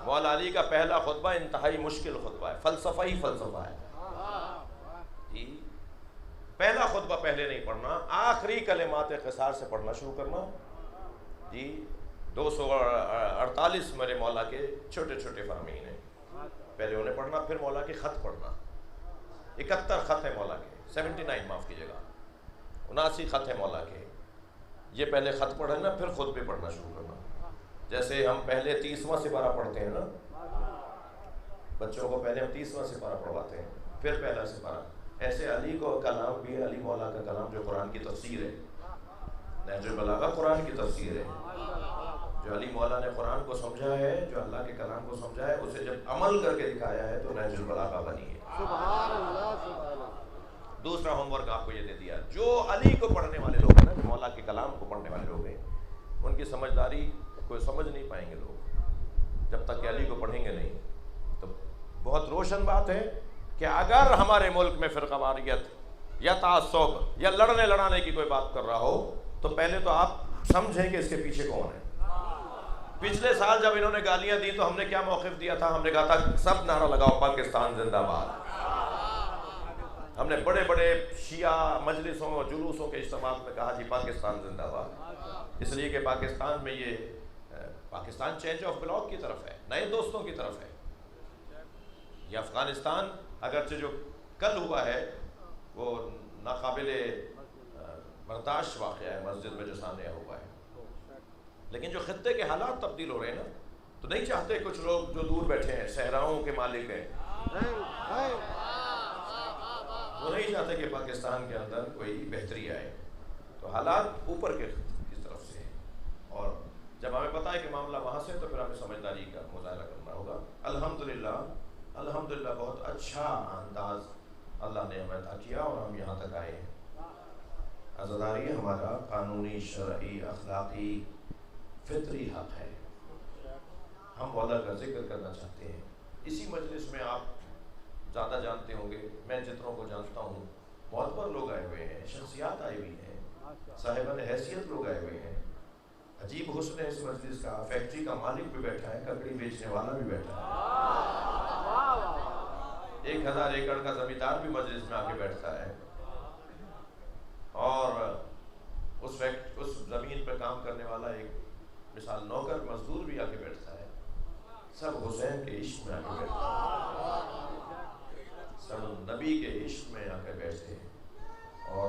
مولا علی کا پہلا خطبہ انتہائی مشکل خطبہ ہے، فلسفہ ہی فلسفہ ہے. پہلا خطبہ پہلے نہیں پڑھنا، آخری کلمات قصار سے پڑھنا شروع کرنا. جی 248 میرے مولا کے چھوٹے چھوٹے فرامین ہیں، پہلے انہیں پڑھنا، پھر مولا کے خط پڑھنا. 71 خط ہے مولا کے، 79 معاف کیجیے گا، 79 خط ہے مولا کے. یہ پہلے خط پڑھنا، پھر خطبے پڑھنا شروع کرنا. جیسے ہم پہلے 30واں سپارہ پڑھتے ہیں نا، بچوں کو پہلے ہم 30واں سپارہ پڑھواتے ہیں، پھر پہلا سپارہ. ایسے علی کو کلام بھی ہے، علی مولا کا کلام جو قرآن کی تفسیر ہے، نہج البلاغہ قرآن کی تفسیر ہے. جو علی مولا نے قرآن کو سمجھا ہے، جو اللہ کے کلام کو سمجھا ہے، اسے جب عمل کر کے دکھایا ہے تو نہج البلاغہ بنی ہے. دوسرا ہوم ورک آپ کو یہ دے دیا، جو علی کو پڑھنے والے لوگ ہیں نا، جو مولا کے کلام کو پڑھنے والے لوگ ہیں، ان کی سمجھداری کوئی سمجھ نہیں پائیں گے لوگ جب تک کہ علی کو پڑھیں گے نہیں. تو بہت روشن بات ہے کہ اگر ہمارے ملک میں فرقہ واریت یا تعصب یا لڑنے لڑانے کی کوئی بات کر رہا ہو تو پہلے تو آپ سمجھیں کہ اس کے پیچھے کون ہے. پچھلے سال جب انہوں نے گالیاں دی تو ہم نے کیا موقف دیا تھا؟ ہم نے کہا تھا سب نعرہ لگاؤ پاکستان زندہ باد. ہم نے بڑے بڑے شیعہ مجلسوں جلوسوں کے اجتماعات میں کہا جی پاکستان زندہ باد، اس لیے کہ پاکستان میں یہ پاکستان چینج آف بلاک کی طرف ہے، نئے دوستوں کی طرف ہے. یہ افغانستان اگرچہ جو کل ہوا ہے وہ ناقابل برداشت واقعہ ہے، مسجد میں جو سانحہ ہوا ہے، لیکن جو خطے کے حالات تبدیل ہو رہے ہیں نا، تو نہیں چاہتے کچھ لوگ جو دور بیٹھے ہیں، صحراؤں کے مالک ہیں، وہ نہیں چاہتے کہ پاکستان کے اندر کوئی بہتری آئے. تو حالات اوپر کی طرف سے ہیں، اور جب ہمیں پتہ ہے کہ معاملہ وہاں سے تو پھر ہمیں سمجھداری کا مظاہرہ کرنا ہوگا. الحمدللہ بہت اچھا انداز اللہ نے ہمیں عطا کیا اور ہم یہاں تک آئے ہیں. عزاداری ہمارا قانونی، شرعی، اخلاقی، فطری حق ہے. ہم مولا کا ذکر کرنا چاہتے ہیں. اسی مجلس میں آپ زیادہ جانتے ہوں گے، میں جتنوں کو جانتا ہوں، معتبر لوگ آئے ہوئے ہیں، شخصیات آئی ہوئی ہیں، صاحبان حیثیت لوگ آئے ہوئے ہیں. عجیب حسن ہے اس مجلس کا. فیکٹری کا مالک بھی بیٹھا ہے، ککڑی بیچنے والا بھی بیٹھا ہے، 1000 ایکڑ کا زمیندار بھی مجلس میں آ کے بیٹھتا ہے، اور اس زمین پہ کام کرنے والا ایک مثال نوکر مزدور بھی آ کے بیٹھتا ہے. سب حسین کے عشق میں آ کے بیٹھتے ہیں، سب نبی کے عشق میں آ کے بیٹھتے ہیں، اور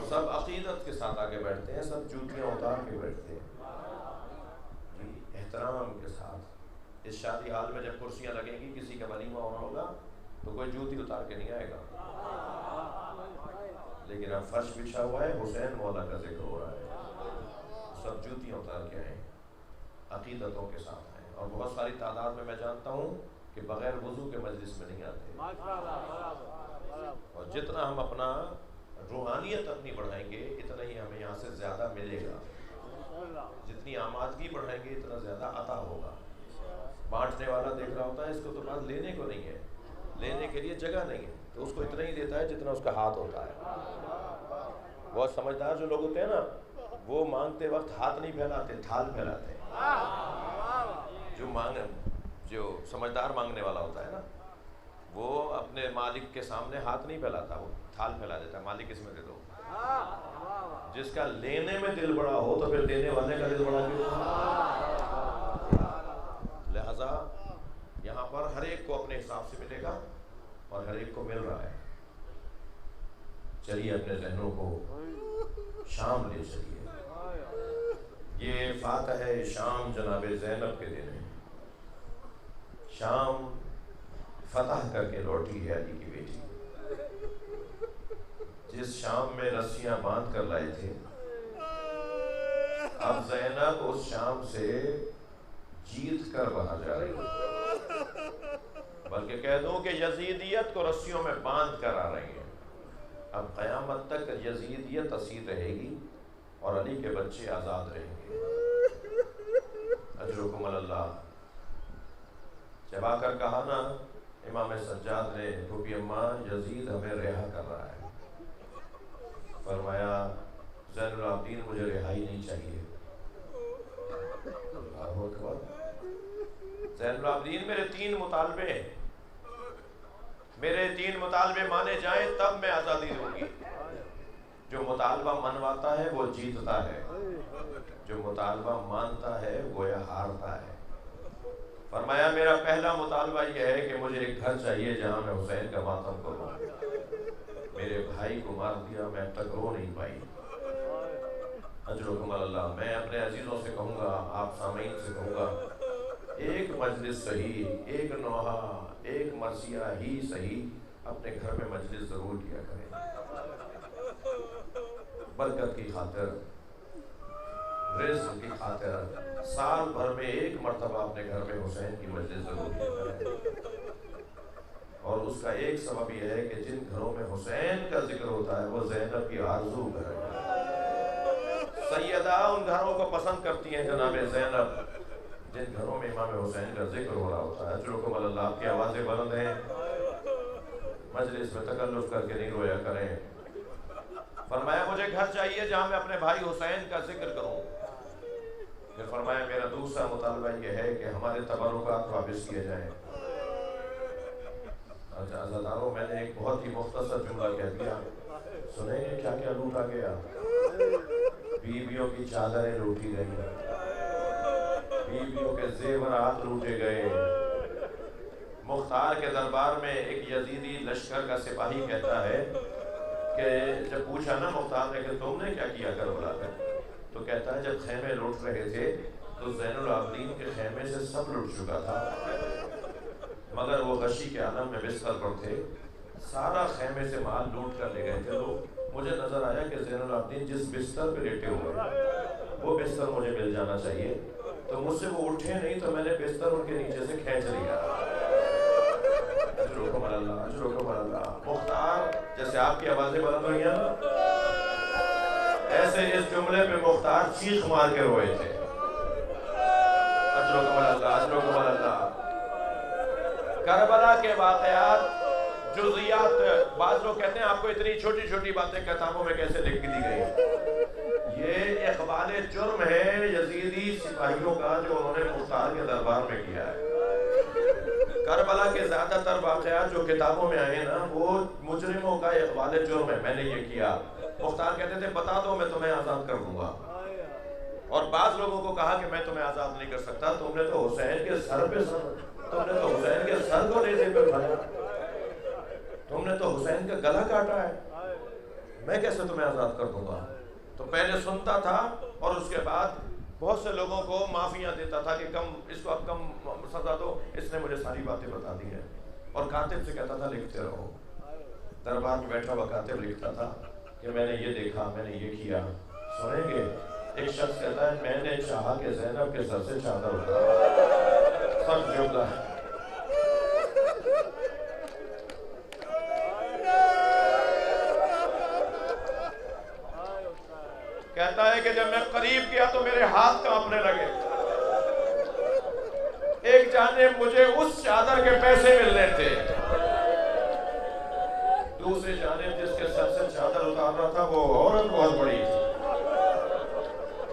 سب عقیدت کے ساتھ آگے بیٹھتے ہیں، سب جوتیاں اتار کے بیٹھتے ہیں احترام کے ساتھ. اس شادی حال میں جب کرسیاں لگیں گی، کسی کا ولیمہ ہونا ہوگا تو کوئی جوتی اتار کے نہیں آئے گا، لیکن اب فرش بچھا ہوا ہے، حسین مولا کا ذکر ہو رہا ہے، سب جوتیاں اتار کے آئیں، عقیدتوں کے ساتھ آئیں. اور بہت ساری تعداد میں جانتا ہوں کہ بغیر وضو کے مجلس میں نہیں آتے. اور جتنا ہم اپنا روحانیت اپنی بڑھائیں گے اتنا ہی ہمیں یہاں سے زیادہ ملے گا. جتنی آمادگی بڑھائیں گے اتنا زیادہ عطا ہوگا. بانٹنے والا دیکھ رہا ہوتا ہے اس کو تو بات لینے کو نہیں ہے، لینے کے لیے جگہ نہیں ہے، تو اس کو اتنا ہی دیتا ہے جتنا اس کا ہاتھ ہوتا ہے. بہت سمجھدار جو لوگ ہوتے ہیں نا، وہ مانگتے وقت ہاتھ نہیں پھیلاتے، تھال پھیلاتے ہیں. جو سمجھدار مانگنے والا ہوتا ہے نا، وہ اپنے مالک کے سامنے ہاتھ نہیں پھیلاتا، وہ تھال پھیلا دیتا ہے، مالک اس میں دے دو. جس کا لینے میں دل بڑا ہو تو پھر دینے والے کا دل بڑا کیوں؟ لہذا یہاں پر ہر ایک کو اپنے حساب سے ملے گا اور ہر ایک کو مل رہا ہے. چلیے اپنے ذہنوں کو شام لے چلیے. یہ فاتح ہے شام جناب زینب کے دن ہے. شام فتح کر کے لوٹی ہے علی کی بیٹی. جس شام میں رسیاں باندھ کر لائے تھے، اب زینب اس شام سے جیت کر باہر جا رہی ہے، بلکہ کہہ دوں کہ یزیدیت کو رسیوں میں باندھ کر آ رہی ہے. اب قیامت تک یزیدیت اسیر رہے گی اور علی کے بچے آزاد رہیں گے. اجرکم اللہ. جب آ کر کہا نا امام سجاد نے، پھوپھی اماں یزید ہمیں رہا کر رہا ہے، فرمایا زین العابدین مجھے رہائی نہیں چاہیے. اللہ اکبر. زین العابدین میرے 3 مطالبے ہیں. میرے 3 مطالبے مانے جائیں تب میں آزادی دوں گی. جو مطالبہ منواتا ہے وہ جیتتا ہے، جو مطالبہ مانتا ہے گویا ہارتا ہے. فرمایا میرا پہلا مطالبہ یہ ہے کہ مجھے ایک گھر چاہیے جہاں میں حسین کا ماتم کروں. میرے بھائی کو مار دیا، میں اب تک رو نہیں پائی. اجرکم اللہ. میں اپنے عزیزوں سے کہوں گا، آپ سامعین سے کہوں گا، ایک مجلس صحیح، ایک نوحہ، ایک مرثیہ ہی صحیح اپنے گھر میں مجلس ضرور کیا کریں. برکت کی خاطر، رزق کی خاطر سال بھر میں ایک مرتبہ اپنے گھر میں حسین کی مجلس ضرور کیا کریں. اور اس کا ایک سبب یہ ہے کہ جن گھروں میں حسین کا ذکر ہوتا ہے وہ زینب کی آرزو گھر ہے. سیدہ ان گھروں کو پسند کرتی ہیں جناب زینب جن گھروں میں امام حسین کا ذکر ہو رہا ہوتا ہے. اجرکم اللہ. آپ کی آوازیں بلند ہیں، مجلس میں تکلف کر کے نہیں رویا کریں. فرمایا مجھے گھر چاہیے جہاں میں اپنے بھائی حسین کا ذکر کروں. پھر فرمایا میرا دوسرا مطالبہ یہ ہے کہ ہمارے تبرکات واپس کیے جائیں. اچھا عزیزانو، میں نے ایک بہت ہی مختصر جملہ کہہ دیا. سنیں گے کیا کیا لوٹا گیا؟ بیویوں کی چادریں لوٹی گئی، بیویوں کے زیورات لوٹے گئے. مختار کے دربار میں ایک یزیدی لشکر کا سپاہی کہتا ہے کہ جب پوچھا نا مختار نے کہ تم نے کیا کیا کربلا میں، تو کہتا ہے جب خیمے لوٹ رہے تھے تو زین العابدین کے خیمے سے سب لوٹ چکا تھا، مگر وہ غشی کے عالم میں بستر پر تھے. سارا خیمے سے مال لوٹ کر لے گئے تھے لوگ. مجھے نظر آیا کہ زین العابدین جس بستر پہ لیٹے ہوئے وہ بستر مجھے مل جانا چاہیے. تو مجھ سے وہ اٹھے نہیں تو میں نے بستر ان کے نیچے سے کھینچ لیا. اجرکم اللہ، اجرکم اللہ. مختار جیسے آپ کی آوازیں بلند ہوئی ہیں ایسے اس جملے میں مختار چیخ مار کے روئے تھے. اجرکم اللہ، اجرکم اللہ. کربلا کے واقعات جزئیات، بعض لوگ کہتے ہیں آپ کو اتنی چھوٹی چھوٹی باتیں کتابوں میں کیسے لکھ دی گئی. یہ اقبال جرم ہے یزیدی سپاہیوں کا جو انہوں نے مختار کے دربار میں کیا ہے. کربلا کے زیادہ تر واقعات جو کتابوں میں آئے نا وہ مجرموں کا اقبال جرم ہے. میں نے یہ کیا. مختار کہتے تھے بتا دو میں تمہیں آزاد کر دوں گا. اور بعض لوگوں کو کہا کہ میں تمہیں آزاد نہیں کر سکتا، تم نے تو حسین کے سر پہ تم نے تو حسین کے سر کو نیزے پہ اٹھایا، تم نے تو حسین کا گلا کاٹا ہے، میں کیسے تمہیں آزاد کر دوں گا. تو پہلے سنتا تھا اور اس کے بعد بہت سے لوگوں کو معافیاں دیتا تھا کہ کم اس کو اب کم سزا دو، اس نے مجھے ساری باتیں بتا دی ہیں. اور کاتب سے کہتا تھا لکھتے رہو. دربار میں بیٹھا ہوا کاتب لکھتا تھا کہ میں نے یہ دیکھا، میں نے یہ کیا. سنیں گے ایک شخص کہتا ہے میں نے چاہا کہ زینب کے سر سے چادر اتارا. سب جملہ ہے. کہتا ہے کہ جب میں قریب کیا تو میرے ہاتھ کانپنے لگے. ایک جانب مجھے اس چادر کے پیسے ملنے تھے، دوسری جانب جس کے سر سے چادر اتار رہا تھا وہ عورت بہت بڑی تھی،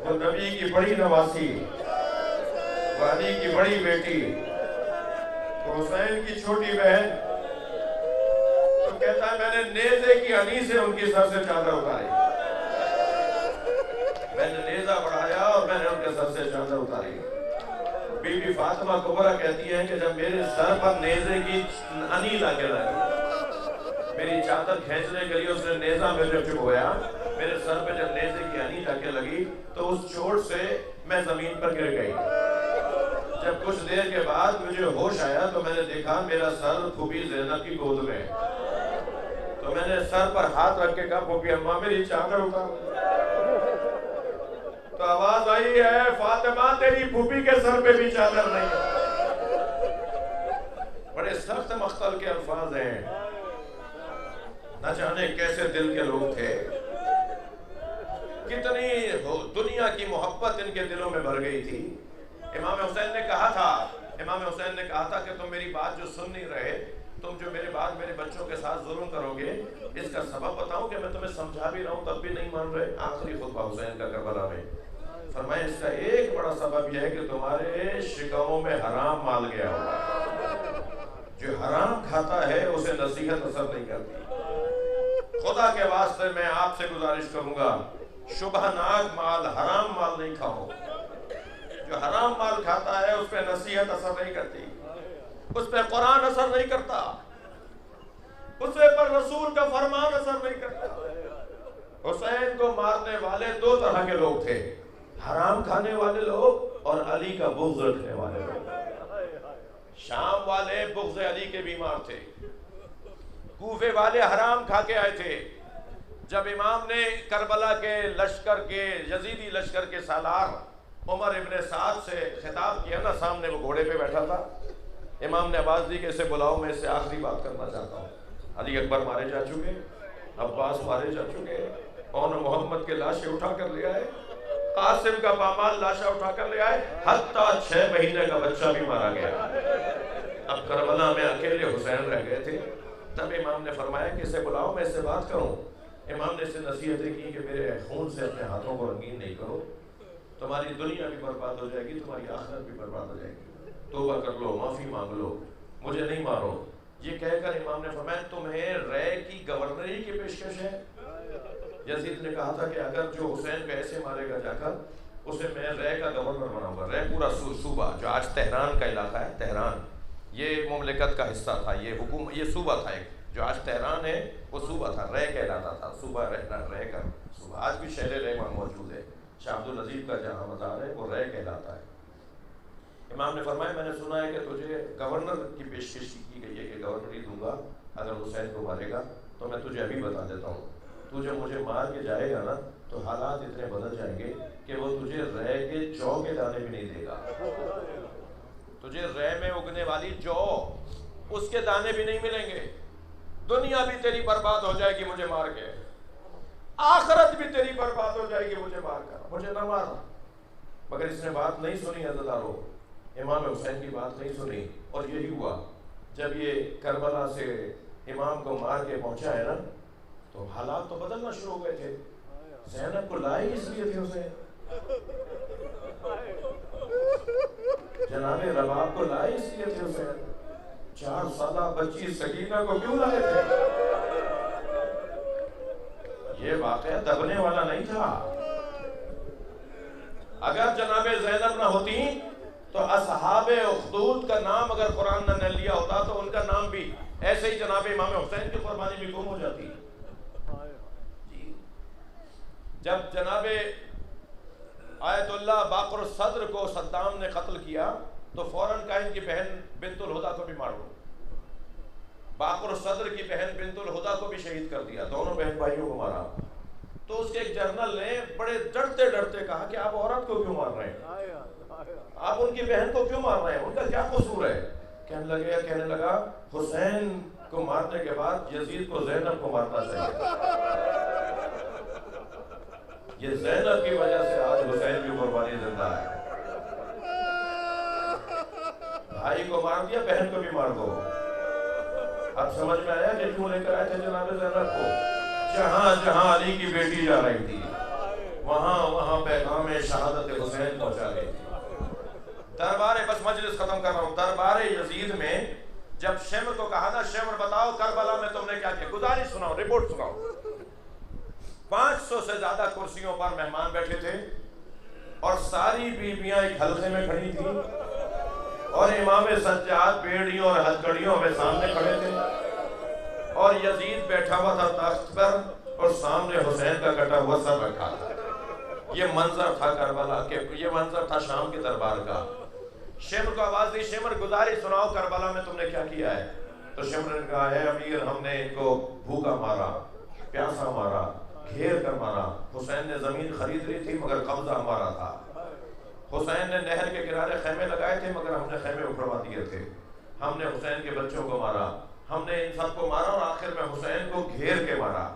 وہ نبی کی بڑی نواسی، وہ علی کی بڑی بیٹی، وہ حسین کی چھوٹی بہن. تو کہتا ہے میں نے نیزے کی انی سے ان کی سر سے چادر اتاری. میں نے نیزہ بڑھایا اور میں نے ان کے سر سے چادر اتاری. بی بی فاطمہ کبریٰ کہتی ہے کہ جب میرے سر پر نیزے کی انی لگے لگی، میری چادر کھینچنے کے لیے اس نے نیزہ میرے چبھویا، میرے سر پہ جب نیزے کی انی لگے لگی تو اس چوٹ سے میں زمین پر گر گئی. جب کچھ دیر کے بعد مجھے ہوش آیا تو میں نے دیکھا میرا سر پھوپھی زینب کی گود میں. تو میں نے سر پر ہاتھ رکھ کے کہا پھوپھی اماں میری چادر اتارو. تو آواز آئی ہے فاطمہ تیری پھوپھی کے سر پہ بھی چادر نہیں. بڑے سخت مقتل کے الفاظ ہیں. نہ جانے کیسے دل کے لوگ تھے، کتنی دنیا کی محبت ان کے دلوں میں بھر گئی تھی. امام حسین نے کہا تھا کہ تم میری بات جو سن نہیں رہے، تم جو میرے بعد میرے بچوں کے ساتھ ظلم کرو گے، اس کا سبب بتاؤں کہ میں تمہیں سمجھا بھی رہا ہوں تب بھی نہیں مان رہے. آخری خطبہ حسین کا کربلا میں فرمایا اس کا ایک بڑا سبب یہ ہے کہ تمہارے شکموں میں حرام مال گیا ہوگا. جو حرام کھاتا ہے اسے نصیحت اثر نہیں کرتی۔ خدا کے واسطے میں آپ سے گزارش کروں گا، شبہ ناک مال، حرام مال نہیں کھاؤ۔ جو حرام مال کھاتا ہے اس پہ نصیحت اثر نہیں کرتی، اس پہ قرآن اثر نہیں کرتا، اس پر رسول کا فرمان اثر نہیں کرتا۔ حسین کو مارنے والے دو طرح کے لوگ تھے، حرام کھانے والے لوگ اور علی کا بغض رکھنے والے لوگ۔ شام والے بغض علی کے بیمار تھے، کوفے والے حرام کھا کے آئے تھے۔ جب امام نے کربلا کے لشکر کے، یزیدی لشکر کے سالار عمر ابن سعد سے خطاب کیا نا، سامنے وہ گھوڑے پہ بیٹھا تھا، امام نے آواز دی کہ اسے بلاؤ، میں اس سے آخری بات کرنا چاہتا ہوں۔ علی اکبر مارے جا چکے، عباس مارے جا چکے، اور محمد کے لاشیں اٹھا کر لے آئے، قاسم کا پامال لاشا اٹھا کر لے آئے، حتیٰ 6 مہینے کا بچہ بھی مارا گیا۔ اب کربلا میں اکیلے حسین رہ گئے تھے، تب امام نے فرمایا کہ اسے بلاؤ، میں اس سے بات کروں۔ امام نے اسے نصیحتیں کی کہ میرے خون سے اپنے ہاتھوں کو رنگین نہیں کرو، تمہاری دنیا بھی برباد ہو جائے گی، تمہاری آخرت بھی برباد ہو جائے گی، توبہ کر لو، معافی مانگ لو، مجھے نہیں مارو۔ یہ کہہ کر امام نے فرمایا تمہیں رے کی گورنری کی پیشکش ہے؟ یزید نے کہا تھا کہ اگر جو حسین کو ایسے مارے گا جا کر، اسے میں رے کا گورنر بناؤں گا۔ رے پورا صوبہ جو آج تہران کا علاقہ ہے، تہران یہ مملکت کا حصہ تھا، یہ صوبہ تھا ایک، جو آج تہران ہے وہ صوبہ تھا، رے کہلاتا تھا، صوبہ رہنا، رے کا صوبہ۔ آج بھی شہر رے وہاں موجود ہے، شاہ عبد العزیز کا جہاں مزار ہے وہ رے کہلاتا ہے۔ امام نے فرمایا میں نے سنا ہے کہ تجھے گورنر کی پیشکش کی گئی ہے کہ گورنری دوں گا اگر حسین کو مارے گا، تو میں تجھے ابھی بتا دیتا ہوں، تو جب مجھے مار کے جائے گا نا تو حالات اتنے بدل جائیں گے کہ وہ تجھے رے کے جو کے دانے بھی نہیں دے گا، تجھے رے میں اگنے والی جو اس کے دانے بھی نہیں ملیں گے، دنیا بھی تیری برباد ہو جائے گی مجھے مار کے، آخرت بھی تیری برباد ہو جائے گی مجھے مار کر، مجھے نہ مار۔ مگر اس نے بات نہیں سنی عزیزارو، امام حسین کی بات نہیں سنی، اور یہی ہوا جب یہ کربلا سے امام کو مار کے پہنچا ہے نا تو حالات تو بدلنا شروع ہو گئے تھے۔ زینب کو لائے اس لیے تھے اسے، جناب رباب کو لائے اس لیے تھے اسے، 4 سالہ بچی سکینہ کو کیوں لائے تھے؟ یہ واقعہ دبنے والا نہیں تھا۔ اگر جناب زینب نہ ہوتی تو اصحاب اخدود کا نام اگر قرآن نے لیا ہوتا تو ان کا نام بھی ایسے ہی جناب امام حسین کی قربانی بھی گم ہو جاتی۔ جب جناب آیت اللہ باقر الصدر کو صدام نے قتل کیا تو فوراً کہا ان کی بہن بنت الہدا کو بھی مار دو۔ باقر الصدر کی بہن بنت الہدا کو بھی شہید کر دیا، دونوں بہن بھائیوں کو مارا۔ تو اس کے ایک جنرل نے بڑے ڈرتے ڈرتے کہا کہ آپ عورت کو کیوں مار رہے ہیں، آپ ان کی بہن کو کیوں مار رہے ہیں، ان کا کیا قصور ہے؟ کہنے لگا حسین کو مارنے کے بعد یزید کو زینب کو مارنا چاہیے، یہ زینب کی وجہ سے آج حسین کی قربانی زندہ ہے۔ بھائی کو مار دیا، بہن کو بھی مار دو۔ اب سمجھ میں آیا کہ کیوں لے کر آئے تھے جناب زینب کو؟ جہاں جہاں علی کی بیٹی جا رہی تھی وہاں پیغام شہادت حسین پہنچا رہی تھی۔ دربار، بس مجلس ختم کر رہا ہوں، دربار یزید میں جب شمر کو کہا نا شمر بتاؤ کربلا میں تم نے کیا کیا، گزارش سناؤ، رپورٹ سناؤ۔ 500 سے زیادہ کرسیوں پر مہمان بیٹھے تھے اور ساری بیویاں ایک حلقے میں کھڑی تھیں اور امام سجاد بیڑیوں اور ہتھکڑیوں میں سامنے کھڑے تھے اور یزید بیٹھا ہوا تھا تخت پر اور سامنے حسین کا کٹا ہوا سر رکھا تھا۔ یہ منظر تھا کربلا کے، یہ منظر تھا شام کے دربار کا۔ شمر کو آواز دی، شمر گزارش سناؤ کربلا میں تم نے کیا کیا ہے؟ تو شمر نے کہا ہے امیر ہم نے ان کو بھوکا مارا، پیاسا مارا، گھیر کر مارا۔ حسین نے زمین خرید لی تھی مگر قبضہ ہمارا تھا۔ حسین نے نہر کے کنارے خیمے لگائے تھے مگر ہم نے خیمے اکھڑوا دیے تھے۔ ہم نے حسین کے بچوں کو مارا، ہم نے ان سب کو مارا اور آخر میں حسین کو گھیر کے مارا۔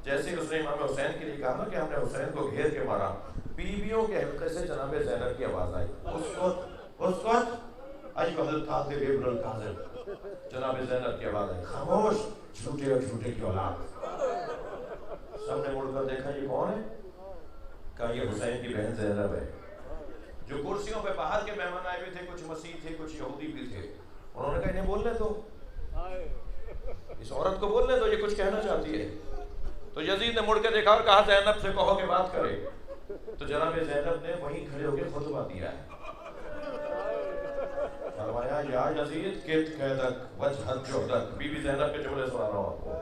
جیسے اس نے امام حسین کے لیے کہا نا کہ ہم نے حسین کو گھیر کے مارا، بیویوں کے حلقے سے جناب زینب کی آواز آئی، اسکت ایھا الکاذب ابن الکاذب، جناب زینب کی آواز آئی، خاموش جھوٹے اور جھوٹے کی اولاد۔ سب نے مڑ کر دیکھا یہ کون ہے؟ کہا یہ حسین کی بہن زینب ہے۔ جو کرسیوں پہ باہر کے مہمان آئے ہوئے تھے، کچھ مسیح تھے، کچھ یہودی بھی تھے، انہوں نے کہا انہیں بولنے دو، اس عورت کو بولنے تو یہ کچھ کہنا چاہتی ہے. تو یزید نے مڑ کے دیکھا اور کہا زینب سے کہو کہ بات کرے. تو جناب زینب نے وہیں کھڑے ہو کے خطبہ دیا ہے. فرمایا یا یزید کت قیدک وجہت جہدک. بی بی زینب کے جملے سنا رہا ہوں آپ کو.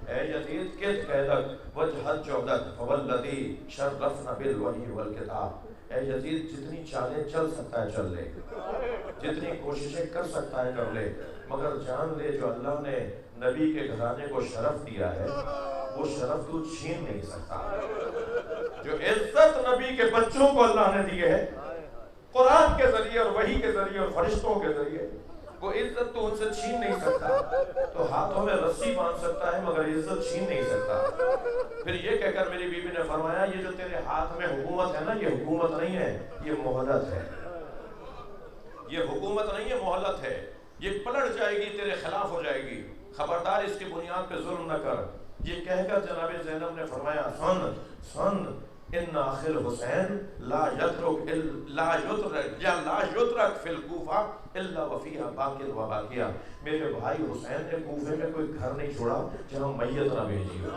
اے یزید کت قیدک وجہت جہدک فوالذی شرفنا بالوحی والکتاب. اے یزید جتنی چالیں چل سکتا ہے چل لے, جتنی کوششیں کر سکتا ہے کر لے, مگر جان لے جو اللہ نے نبی کے گھرانے کو شرف دیا ہے وہ شرف تو چھین نہیں سکتا. جو عزت نبی کے بچوں کو اللہ نے دی ہے قرآن کے ذریعے اور وحی کے ذریعے اور فرشتوں کے ذریعے, وہ عزت تو ان سے چھین نہیں سکتا. تو ہاتھوں میں رسی باندھ سکتا ہے مگر عزت چھین نہیں سکتا. پھر یہ کہہ کر میری بیوی نے فرمایا یہ جو تیرے ہاتھ میں حکومت ہے نا, یہ حکومت نہیں ہے, یہ مہلت ہے. یہ حکومت نہیں ہے, مہلت ہے. یہ پلٹ جائے گی, تیرے خلاف ہو جائے گی. خبردار اس کی بنیاد پہ ظلم نہ کر. یہ کہہ کر جناب زینب نے فرمایا سن ان اخل حسین لا یترک فی الکوفہ الا وفیہا باقی و باقیہ. میرے بھائی حسین نے کوفے میں کوئی گھر نہیں چھوڑا جہاں میت نہ بھیجی ہو.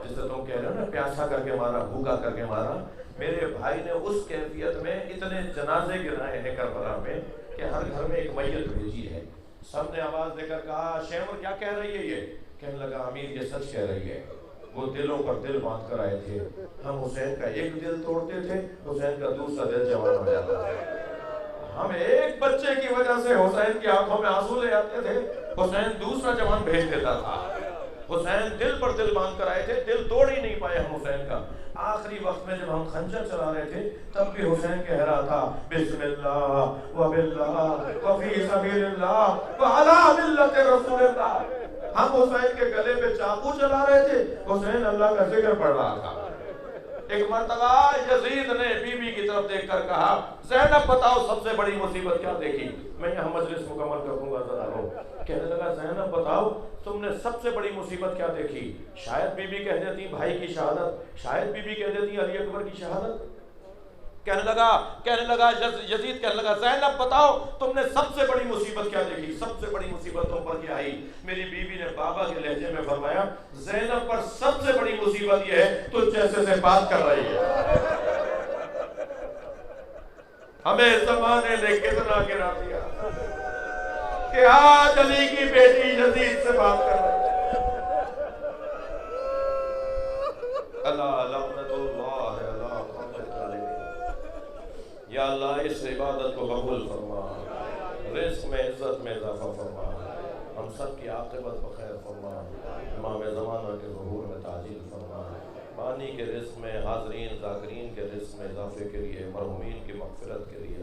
جس سے تم کہہ رہے ہو نا پیاسا کر کے مارا, بھوکا کر کے مارا, میرے بھائی نے اس کیفیت میں اتنے جنازے گرائے ہیں کربلا میں کہ ہر گھر میں ایک میت بھیجی ہے. سب نے آواز دے کر کہا شیمر کیا کہہ رہی ہے یہ؟ کہنے لگا امیر یہ سچ کہہ رہی ہے. وہ دلوں پر دل باندھ کر آئے تھے. ہم حسین کا ایک دل توڑتے تھے, حسین کا دوسرا دل جوان ہو جاتا تھا. ہم ایک بچے کی وجہ سے حسین کی آنکھوں میں آنسو لے آتے تھے, حسین دوسرا جوان بھیج دیتا تھا. حسین دل پر دل باندھ کر آئے تھے, دل توڑ ہی نہیں پائے ہم حسین کا. آخری وقت میں جب ہم خنجر چلا رہے تھے تب بھی حسین کہہ رہا تھا بسم اللہ و باللہ و فی سبیل اللہ و علی ملت رسول اللہ. ہم حسین کے گلے پہ چاقو چلا رہے تھے, حسین اللہ کا ذکر پڑھ رہا تھا. ایک مرتبہ یزید نے بی بی کی طرف دیکھ کر کہا زینب بتاؤ سب سے بڑی مصیبت کیا دیکھی؟ میں یہاں مجلس مکمل کر دوں گا ذرا رو. کہنے لگا زینب بتاؤ تم نے سب سے بڑی مصیبت کیا دیکھی؟ شاید بی بی کہہ دیتی بھائی کی شہادت, شاید بی بی کہہ دیتی علی اکبر کی شہادت. کہنے لگا یزید کہنے لگا زینب بتاؤ تم نے سب سے بڑی مصیبت کیا دیکھی؟ سب سے بڑی مصیبت تم پر کیا آئی؟ میری بیوی نے بابا کے لہجے میں فرمایا زینب پر سب سے بڑی مصیبت یہ ہے تو جیسے سے بات کر رہی ہے. ہمیں زمانے نے کتنا گرا دیا کہ آج علی کی بیٹی یزید سے بات کر رہی ہے. اللہ لعنت اللہ علی قوم الظالمین. یا اللہ اس عبادت کو قبول فرما, رزق میں عزت میں اضافہ فرما, ہم سب کی عاقبت بخیر فرما, امام زمانہ کے ظہور میں تعجیل فرما, بانی کے رزق میں, حاضرین ذاکرین کے رزق میں اضافے کے لیے, مرحومین کی مغفرت کے لیے